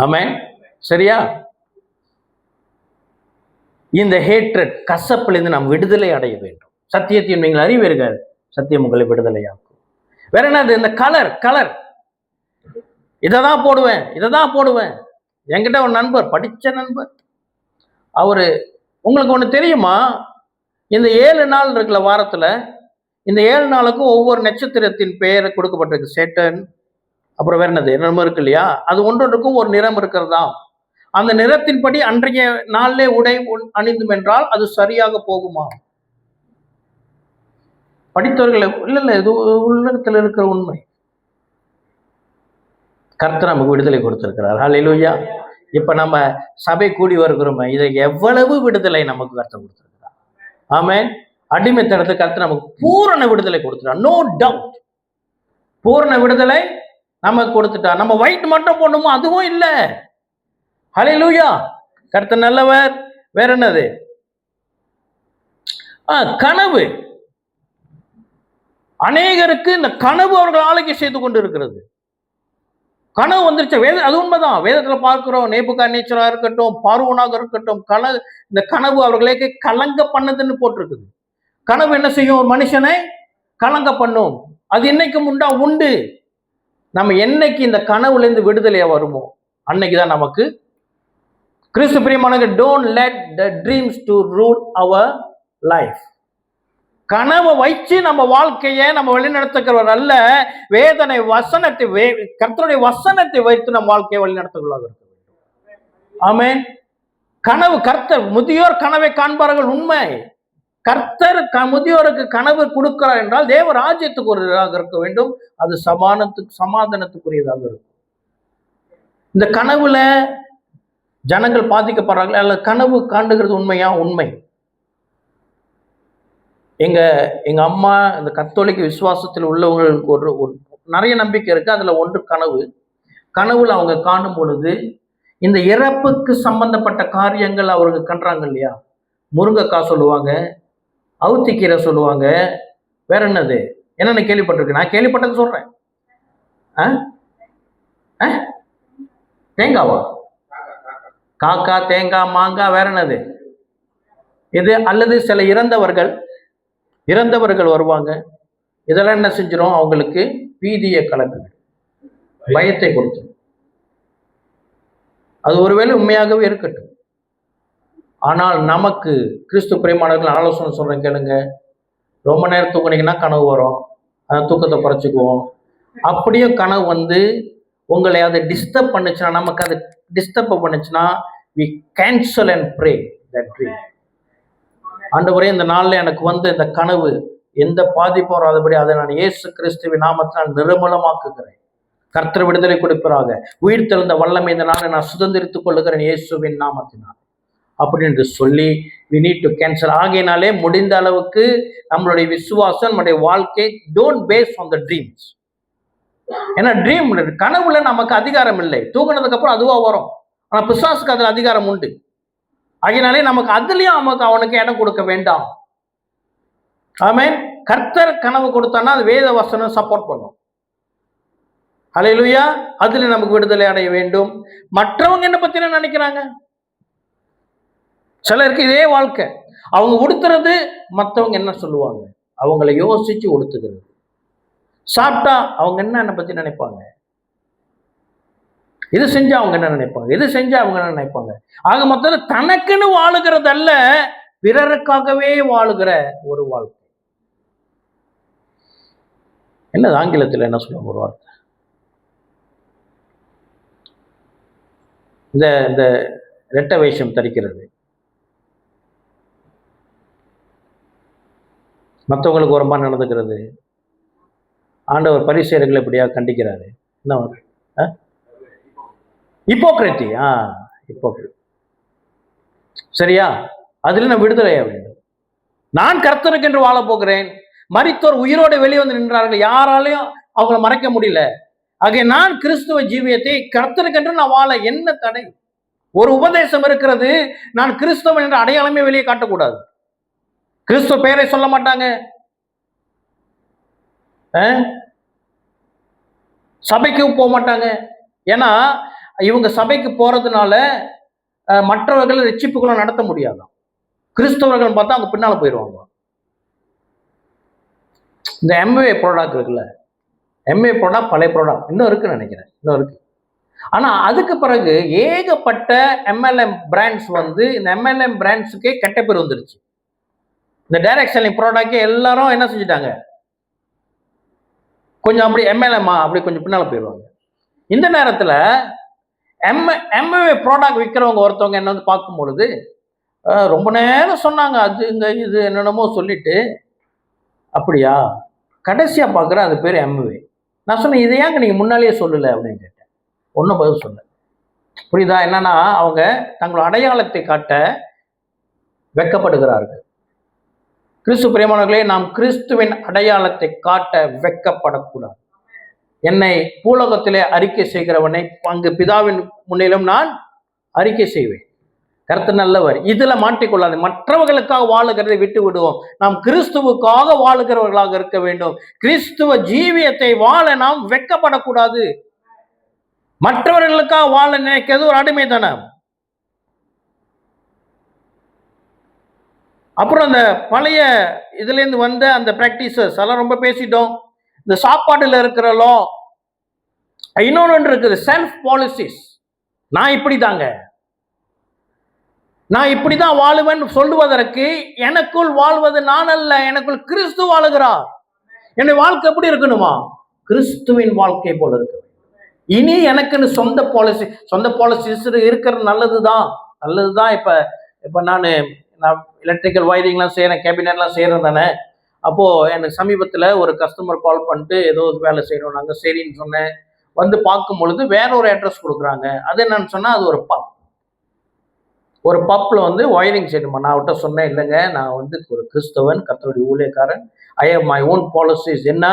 ஆமென். சரியா? இந்த ஹேட்ரட், கசப்பிலிருந்து நாம் விடுதலை அடைய வேண்டும். சத்தியத்தையும் நீங்கள் அறிவீர்கள், சத்தியம் உங்களை விடுதலையாக்கும். வேற என்னது? இந்த கலர் இதைதான் போடுவேன். என்கிட்ட ஒரு நண்பர், படிச்ச நண்பர், அவரு, உங்களுக்கு ஒண்ணு தெரியுமா, இந்த 7 நாள் இருக்குல்ல வாரத்துல, இந்த 7 நாளுக்கும் ஒவ்வொரு நட்சத்திரத்தின் பெயர் கொடுக்கப்பட்டிருக்கு. சேட்டன், அப்புறம் வேற என்னது என்னமோ இருக்கு இல்லையா, அது ஒன்றொன்றுக்கும் ஒரு நிறம் இருக்கிறதா. அந்த நிறத்தின்படி அன்றைய நாளிலே உடை அணிந்தும் என்றால் அது சரியாக போகுமா? படித்தவர்கள் இல்ல, இது உள்ளத்தில் இருக்கிற உண்மை. கர்த்தர் நமக்கு விடுதலை கொடுத்திருக்கிறார். ஹல்லேலூயா. இப்ப நம்ம சபை கூடி வருகிறோமே, இதை எவ்வளவு விடுதலை நமக்கு கர்த்தர் கொடுத்திருக்கிறார். ஆமென். அடிமைத்தனத்துக்கு கர்த்தர் நமக்கு பூரண விடுதலை கொடுத்துட்டார். நோ டவுட், பூரண விடுதலை நமக்கு கொடுத்துட்டார். நம்ம வயிற்று மட்டும் போடணுமோ அதுவும் இல்லை. ஹல்லேலூயா. கர்த்தர் நல்லவர். வேற என்னது? கனவு. அநேகருக்கு இந்த கனவு அவர்கள் ஆளுகை செய்து கொண்டு இருக்கிறது. கனவு வந்துருச்சு. அது உண்மைதான். வேதத்துல பார்க்கிறோம், நேபுகாத்நேச்சரா இருக்கட்டும், பார்வோனாக இருக்கட்டும், இந்த கனவு அவர்களே கலங்க பண்ணதுன்னு போட்டிருக்குது. கனவு என்ன செய்யும்? ஒரு மனுஷனை கலங்க பண்ணும். அது என்னைக்கும் உண்டு. நம்ம என்னைக்கு இந்த கனவுல இருந்து விடுதலையா வருமோ அன்னைக்குதான் நமக்கு கிறிஸ்து பிரியமானவர்களே, don't let the dreams to rule our life. கனவை வைச்சு நம்ம வாழ்க்கையை நம்ம வழிநடத்துகிறவர் அல்ல. வேதனை வசனத்தை, கர்த்தருடைய வசனத்தை வைத்து நம்ம வாழ்க்கையை வழிநடத்துகிறவர்களாக இருக்க வேண்டும். ஆமென். கனவு, கர்த்தர் முதியோர் கனவை காண்பார்கள், உண்மை. கர்த்தர் முதியோருக்கு கனவு கொடுக்கிறார் என்றால் தேவ ராஜ்யத்துக்கு ஒரு இருக்க வேண்டும். அது சமாதானத்துக்குரியதாக இருக்கும். இந்த கனவுல ஜனங்கள் பாதிக்கப்படுறாங்களா, அல்ல கனவு காண்டுகிறது உண்மையா? உண்மை. எங்க அம்மா இந்த கத்தோலிக்க விசுவாசத்தில் உள்ளவங்களுக்கு ஒரு நிறைய நம்பிக்கை இருக்கு. அதுல ஒன்று கனவுல அவங்க காணும் பொழுது இந்த இறப்புக்கு சம்பந்தப்பட்ட காரியங்கள் அவருக்கு கண்றாங்க இல்லையா. முருங்கைக்காய் சொல்லுவாங்க, அவுத்திக்கீரை சொல்லுவாங்க, வேற என்னது என்னென்ன கேள்விப்பட்டிருக்கு? நான் கேள்விப்பட்டது சொல்றேன். தேங்காவா? காக்கா, தேங்காய், மாங்காய், வேற என்னது இது? அல்லது சில இறந்தவர்கள் வருவாங்க. இதெல்லாம் என்ன செஞ்சிடும்? அவங்களுக்கு பீதியை கலந்து, பயத்தை கொடுத்துரும். அது ஒருவேளை உண்மையாகவே இருக்கட்டும். ஆனால் நமக்கு கிறிஸ்து பிரியமானவர்கள் ஆலோசனை சொல்றேன் கேளுங்க. ரொம்ப நேரம் தூங்குனீங்கன்னா கனவு வரும், அந்த தூக்கத்தை குறைச்சிக்குவோம். அப்படியும் கனவு வந்து உங்களை அதை டிஸ்டர்ப் பண்ணுச்சுன்னா, நமக்கு அது டிஸ்டர்ப் பண்ணுச்சுன்னா, we cancel and pray that dream. ஆண்டவரே, இந்த நாள்ல எனக்கு வந்து இந்த கனவு எந்த பாதிப்பும் வராதபடி அதை நான் இயேசு கிறிஸ்துவின் நாமத்தினால் நிர்மூலமாக்குகிறேன். கர்த்தர் விடுதலை கொடுப்பாராக. உயிர் தெழுந்த வல்லமை இந்த நாளை நான் சுதந்திரித்துக் கொள்ளுகிறேன் இயேசுவின் நாமத்தினால் அப்படின்னு சொல்லி we need to cancel. ஆகையினாலே முடிந்த அளவுக்கு நம்மளுடைய விசுவாசம், நம்மளுடைய வாழ்க்கை don't base on the dreams. ஏன்னா ட்ரீம், கனவுல நமக்கு அதிகாரம் இல்லை. தூங்கினதுக்கு அப்புறம் அதுவா வரும். ஆனா பிசாசுக்கு அதுல அதிகாரம் உண்டு. ஆகையினாலே நமக்கு அதுலயும் அவனுக்கு இடம் கொடுக்க வேண்டாம். ஆமென். கர்த்தர் கனவு கொடுத்தான்னா அது வேத வசனம் சப்போர்ட் பண்ணும். ஹல்லேலூயா. அதுல நமக்கு விடுதலை அடைய வேண்டும். மற்றவங்க என்ன பத்தி என்ன நினைக்கிறாங்க? சிலருக்கு இதே வாழ்க்கை. அவங்க உடுத்துறது மற்றவங்க என்ன சொல்லுவாங்க, அவங்கள யோசிச்சு உடுத்துகிறது. சாப்பிட்டா அவங்க என்ன பத்தி நினைப்பாங்க, இது செஞ்சா அவங்க என்ன நினைப்பாங்க, இது செஞ்சா அவங்க என்ன நினைப்பாங்க. ஆக மொத்தம் தனக்குன்னு வாழுகிறது அல்ல, பிறருக்காகவே வாழுகிற ஒரு வாழ்க்கை. என்ன ஆங்கிலத்தில் என்ன சொல்லுவாங்க ஒரு வார்த்தை, இந்த ரெட்ட வேஷம் தரிக்கிறது. மற்றவங்களுக்கு ஒரு மாதிரி நடந்துக்கிறது. ஆண்டவர் பரிசேயர்களை இப்படியா கண்டிக்கிறாரு. என்ன ஹிப்போக்ரசி. ஹிப்போக்ரசி. சரியா? அதுல நான் விடுதலையாக வேண்டும். நான் கர்த்தருக்கு என்று வாழ போகிறேன். மரித்தோர் உயிரோடு வெளியே வந்து நின்றார்கள், யாராலையும் அவங்கள மறைக்க முடியல. ஆகிய நான் கிறிஸ்துவ ஜீவியத்தை கர்த்தருக்கு என்று நான் வாழ என்ன தடை? ஒரு உபதேசம் இருக்கிறது, நான் கிறிஸ்தவன் என்ற அடையாளமே வெளியே காட்டக்கூடாது. கிறிஸ்துவ பெயரை சொல்ல மாட்டாங்க, சபைக்கு போக மாட்டாங்க. ஏன்னா இவங்க சபைக்கு போறதுனால மற்றவர்கள் ரட்சிப்புகளும் நடத்த முடியாதான். கிறிஸ்தவர்கள் பார்த்தா அவங்க பின்னால போயிடுவாங்க. இந்த எம்ஏ ப்ராடக்ட் இருக்குல்ல, எம்ஏ ப்ராடக்ட் பழைய ப்ராடக்ட் இன்னும் இருக்குன்னு நினைக்கிறேன், இன்னும் இருக்கு. ஆனா அதுக்கு பிறகு ஏகப்பட்ட எம்எல்எம் பிராண்ட்ஸ் வந்து, இந்த எம்எல்எம் பிராண்ட்ஸுக்கே கெட்ட பேர் வந்துருச்சு. இந்த டைரக்ட் செல்லிங் ப்ராடக்டே எல்லாரும் என்ன செஞ்சுட்டாங்க, கொஞ்சம் அப்படி எம்எல்எம்மா அப்படி கொஞ்சம் பின்னால போயிடுவாங்க. இந்த நேரத்தில் எம்ஏ ப்ராடக்ட் விற்கிறவங்க ஒருத்தவங்க என்ன வந்து பார்க்கும் பொழுது ரொம்ப நேரம் சொன்னாங்க, அது இங்க இது என்னென்னமோ சொல்லிட்டு, அப்படியா கடைசியா பார்க்குற அது பேர் எம்ஏ. நான் சொன்னேன், இதை ஏங்க நீங்க முன்னாலேயே சொல்லலை அப்படின்னு கேட்டேன். ஒன்றும் பதில் சொல்ல. புரியுதா? என்னன்னா அவங்க தங்களோட அடையாளத்தை காட்ட வெட்கப்படுகிறார்கள். கிறிஸ்து பிரியமானவர்களே, நாம் கிறிஸ்துவின் அடையாளத்தை காட்ட வெட்கப்படக்கூடாது. என்னை பூலோகத்திலே அறிக்கை செய்கிறவனை அங்கு பிதாவின் முன்னிலும் நான் அறிக்கை செய்வேன். கர்த்தர் நல்லவர். இதுல மாட்டிக்கொள்ளாது. மற்றவர்களுக்காக வாழுகிறதை விட்டு விடுவோம். நாம் கிறிஸ்துவுக்காக வாழுகிறவர்களாக இருக்க வேண்டும். கிறிஸ்துவ ஜீவியத்தை வாழ நாம் வெட்கப்படக்கூடாது. மற்றவர்களுக்காக வாழ நினைக்கிறது ஒரு அடிமைத்தனம். அப்புறம் அந்த பழைய இதுலேருந்து வந்த அந்த பிராக்டிசஸ் எல்லாம் ரொம்ப பேசிட்டோம். இந்த சாப்பாடுல இருக்கிற லா, இன்னொன்று இருக்குது செல்ஃப் பாலிசிஸ். நான் இப்படிதாங்க, நான் இப்படிதான் வாழுவேன் சொல்லுவதற்கு, எனக்குள் வாழ்வது நான் அல்ல, எனக்குள் கிறிஸ்து வாழுகிறார். என்னுடைய வாழ்க்கை எப்படி இருக்கணுமா? கிறிஸ்துவின் வாழ்க்கை போல இருக்கு. இனி எனக்குன்னு சொந்த பாலிசிஸ் இருக்கிறது நல்லதுதான், நல்லதுதான். இப்ப நான் எலக்ட்ரிக்கல் வயரிங்லாம் செய்கிறேன், கேபினட்லாம் செய்கிறேன் தானே. அப்போது எனக்கு சமீபத்தில் ஒரு கஸ்டமர் கால் பண்ணிட்டு ஏதோ வேலை செய்யணும், நாங்கள் சரின்னு சொன்னேன். வந்து பார்க்கும் பொழுது வேற ஒரு அட்ரஸ் கொடுக்குறாங்க. அது என்னன்னு சொன்னால் அது ஒரு பப்பில் வந்து ஒயரிங் செய்யணுமா. நான் அவர்கிட்ட சொன்னேன், இல்லைங்க நான் வந்து ஒரு கிறிஸ்தவன், கர்த்தருடைய ஊழியக்காரன், I have my own policies. என்ன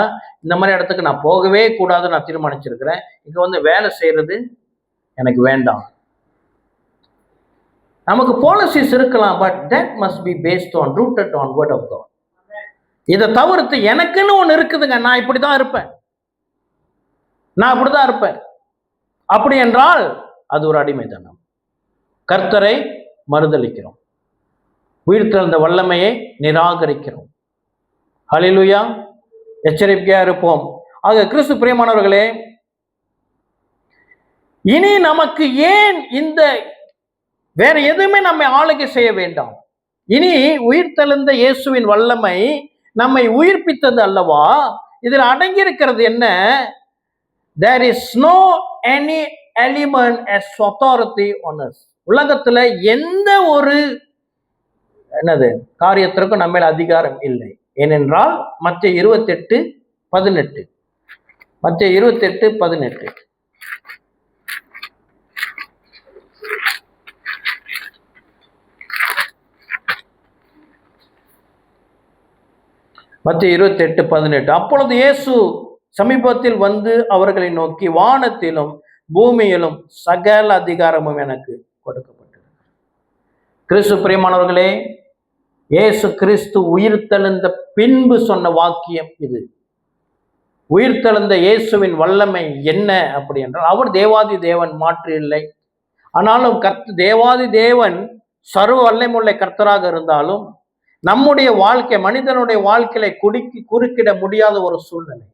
இந்த மாதிரி இடத்துக்கு நான் போகவே கூடாதுன்னு நான் தீர்மானிச்சிருக்கிறேன். இங்கே வந்து வேலை செய்கிறது எனக்கு வேண்டாம். நமக்கு பாலிசிஸ் இருக்கலாம், but that must be based on rooted on word of God. இதை தவிர்த்து எனக்குன்னு ஒன்று இருக்குதுங்க, நான் இப்படிதான் இருப்பேன், நான் அப்படிதான் இருப்பேன், அப்படி என்றால் அது ஒரு அடிமைத்தனம். கர்த்தரை மறுதலிக்கிறோம், உயிர் தெழுந்த வல்லமையை நிராகரிக்கிறோம். ஹல்லேலூயா. எச்சரிக்கையா இருப்போம். ஆக கிறிஸ்து பிரியமானவர்களே, இனி நமக்கு ஏன் இந்த வேற எதுவுமே நம்மை ஆளுகை செய்ய வேண்டாம். இனி உயிர் தெழுந்த இயேசுவின் வல்லமை நம்மை உயிர்ப்பித்தது அல்லவா? இதில் அடங்கி இருக்கிறது என்ன? there is no any element as authority on us. உலகத்துல எந்த ஒரு காரியத்திற்கும் நம்ம அதிகாரம் இல்லை. ஏனென்றால் மத்தேயு 28:18 மத்தேயு 28:18 மத்தேயு 28:18 அப்பொழுது இயேசு சமீபத்தில் வந்து அவர்களை நோக்கி, வானத்திலும் பூமியிலும் சகல அதிகாரமும் எனக்கு கொடுக்கப்பட்டது. கிறிஸ்து பிரியமானவர்களே, இயேசு கிறிஸ்து உயிர்த்தெழுந்த பின்பு சொன்ன வாக்கியம் இது. உயிர்த்தெழுந்த இயேசுவின் வல்லமை என்ன அப்படி என்றால், அவர் தேவாதி தேவன், மாற்று இல்லை. ஆனாலும் தேவாதி தேவன் சர்வ வல்லமையுள்ள கர்த்தராக இருந்தாலும் நம்முடைய வாழ்க்கை, மனிதனுடைய வாழ்க்கையில குறுக்கிட முடியாத ஒரு சூழ்நிலை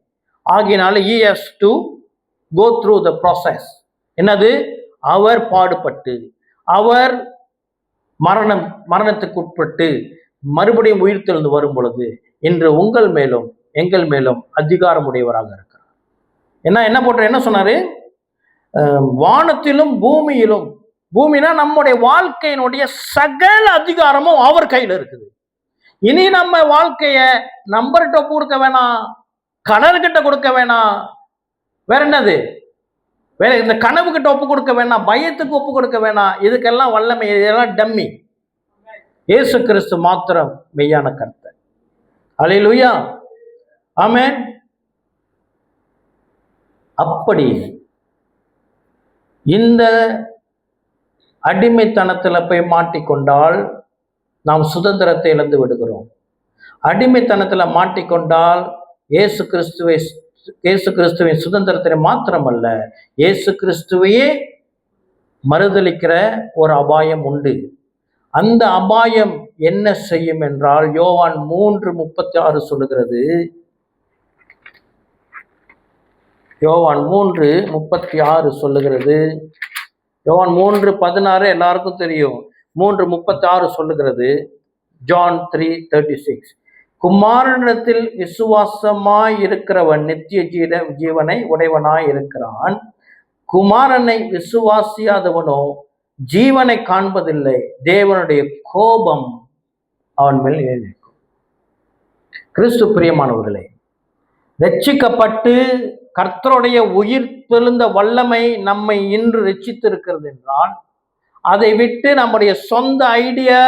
ஆகினால he has to go through the process. என்னது? அவர் பாடுபட்டு, அவர் மரணத்துக்கு உட்பட்டு மறுபடியும் உயிர்த்தெழுந்து வரும் பொழுது இன்று உங்கள் மேலும் எங்கள் மேலும் அதிகாரம் உடையவராக இருக்கிறார். என்ன சொன்னாரு? வானத்திலும் பூமியிலும், பூமினா நம்முடைய வாழ்க்கையினுடைய சகல அதிகாரமும் அவர் கையில் இருக்குது. இனி நம்ம வாழ்க்கைய நம்பர்கிட்ட ஒப்பு கொடுக்க வேணாம், கடல்கிட்ட கொடுக்க வேணாம், வேற என்னது, வேற இந்த கனவு கிட்ட ஒப்பு கொடுக்க வேணாம், பயத்துக்கு ஒப்பு கொடுக்க வேணாம். இதுக்கெல்லாம் வல்லமை, இதெல்லாம் டம்மி. இயேசு கிறிஸ்து மாத்திரம் மெய்யான கர்த்தர். அல்லேலூயா, ஆமென். அப்படி இந்த அடிமைத்தனத்துல போய் மாட்டிக்கொண்டால் நாம் சுதந்திரத்தை இழந்து விடுகிறோம். அடிமைத்தனத்துல மாட்டிக்கொண்டால் இயேசு கிறிஸ்துவின் சுதந்திரத்தை மாத்திரமல்ல, இயேசு கிறிஸ்துவையே மறுதலிக்கிற ஒரு அபாயம் உண்டு. அந்த அபாயம் என்ன செய்யும் என்றால், யோவான் 3:36 சொல்லுகிறது. யோவான் 3:36 சொல்லுகிறது. யோவான் 3:16 எல்லாருக்கும் தெரியும். 3:36 சொல்லுகிறது. ஜான் 3:36 குமாரனிடத்தில் விசுவாசமாய் இருக்கிறவன் நித்திய ஜீவனை உடையவனாய் இருக்கிறான். குமாரனை விசுவாசியாதவனோ ஜீவனை காண்பதில்லை, தேவனுடைய கோபம் அவன் மேல் ஏறிக்கும். கிறிஸ்து பிரியமானவர்களே, ரட்சிக்கப்பட்டு கர்த்தருடைய உயிர்த்தெழுந்த வல்லமை நம்மை இன்று ரட்சித்திருக்கிறது என்றால், அதை விட்டு நம்முடைய சொந்த ஐடியா,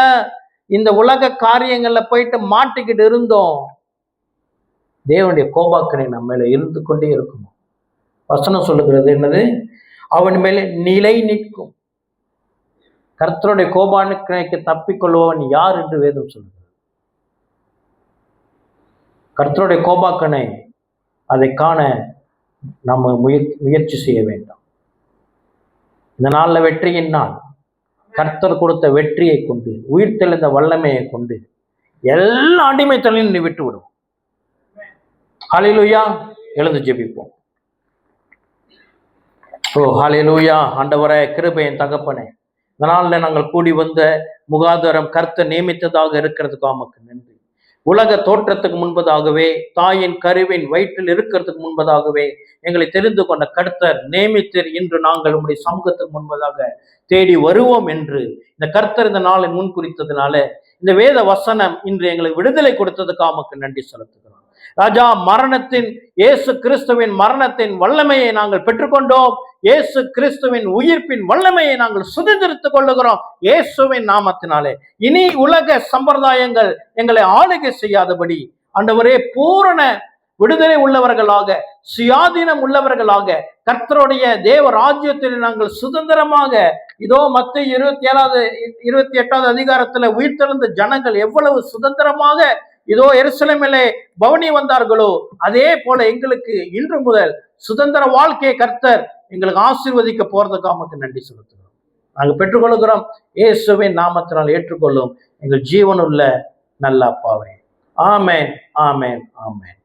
இந்த உலக காரியங்கள்ல போயிட்டு மாட்டிக்கிட்டு இருந்தோம், தேவனுடைய கோபாக்கனை நம்ம மேல இருந்து கொண்டே இருக்கணும். வசனம் சொல்லுகிறது என்னது? அவன் மேலே நிலை நிற்கும். கர்த்தருடைய கோபாக்கனைக்கு தப்பிக்கொள்பவன் யார் என்று வேதம் சொல்லுகிறது. கர்த்தருடைய கோபாக்கனை அதை காண நம்ம முயற்சி செய்ய வேண்டாம். இந்த நாளில் வெற்றியின் நாள். கர்த்தர் கொடுத்த வெற்றியை கொண்டு, உயிர்த்தெழுந்த வல்லமையை கொண்டு எல்லா அடிமைத்தலையும் நீ விட்டு விடும். ஹல்லேலூயா. எழுந்து ஜெபிப்போம். ஓ ஹல்லேலூயா. ஆண்டவரே, கிருபையின் தகப்பனே, இந்த நாளில் நாங்கள் கூடி வந்த முகாதாரம் கர்த்தர் நியமித்ததாக இருக்கிறதுக்கு உமக்கு நன்றி. உலக தோற்றத்துக்கு முன்பதாகவே, தாயின் கருவின் வயிற்றில் இருக்கிறதுக்கு முன்பதாகவே எங்களை தெரிந்து கொண்ட கர்த்தர் நியமித்தர். இன்று நாங்கள் உங்களுடைய சமூகத்துக்கு முன்பதாக தேடி வருவோம் என்று இந்த கர்த்தர் இந்த நாளை முன் குறித்ததுனால, இந்த வேத வசனம் இன்று எங்களுக்கு விடுதலை கொடுத்ததுக்கு உமக்கு நன்றி செலுத்துகிறோம். ராஜா, இயேசு கிறிஸ்துவின் மரணத்தின் வல்லமையை நாங்கள் பெற்றுக்கொண்டோம். இயேசு கிறிஸ்துவின் உயிர்ப்பின் வல்லமையை நாங்கள் சுதந்திரித்துக் கொள்ளுகிறோம் இயேசுவின் நாமத்தினாலே. இனி உலக சம்பிரதாயங்கள் எங்களை ஆளுகை செய்யாதபடி ஆண்டவரே, பூரண விடுதலை உள்ளவர்களாக, சுயாதீனம் உள்ளவர்களாக, கர்த்தருடைய தேவ ராஜ்யத்தில் நாங்கள் சுதந்திரமாக, இதோ மத்தேயு 28வது அதிகாரத்துல உயிர்த்தெழுந்த ஜனங்கள் எவ்வளவு சுதந்திரமாக இதோ எருசலேமிலே பவனி வந்தார்களோ, அதே போல எங்களுக்கு இன்று முதல் சுதந்திர வாழ்க்கையை கர்த்தர் எங்களுக்கு ஆசீர்வதிக்க போறதுக்கு உமக்கு நன்றி செலுத்துகிறோம். நாங்கள் பெற்றுக்கொள்கிறோம். இயேசுவின் நாமத்தினால் ஏற்றுக்கொள்ளும் எங்கள் ஜீவனுள்ள நல்ல அப்பாவே. ஆமென், ஆமென், ஆமென்.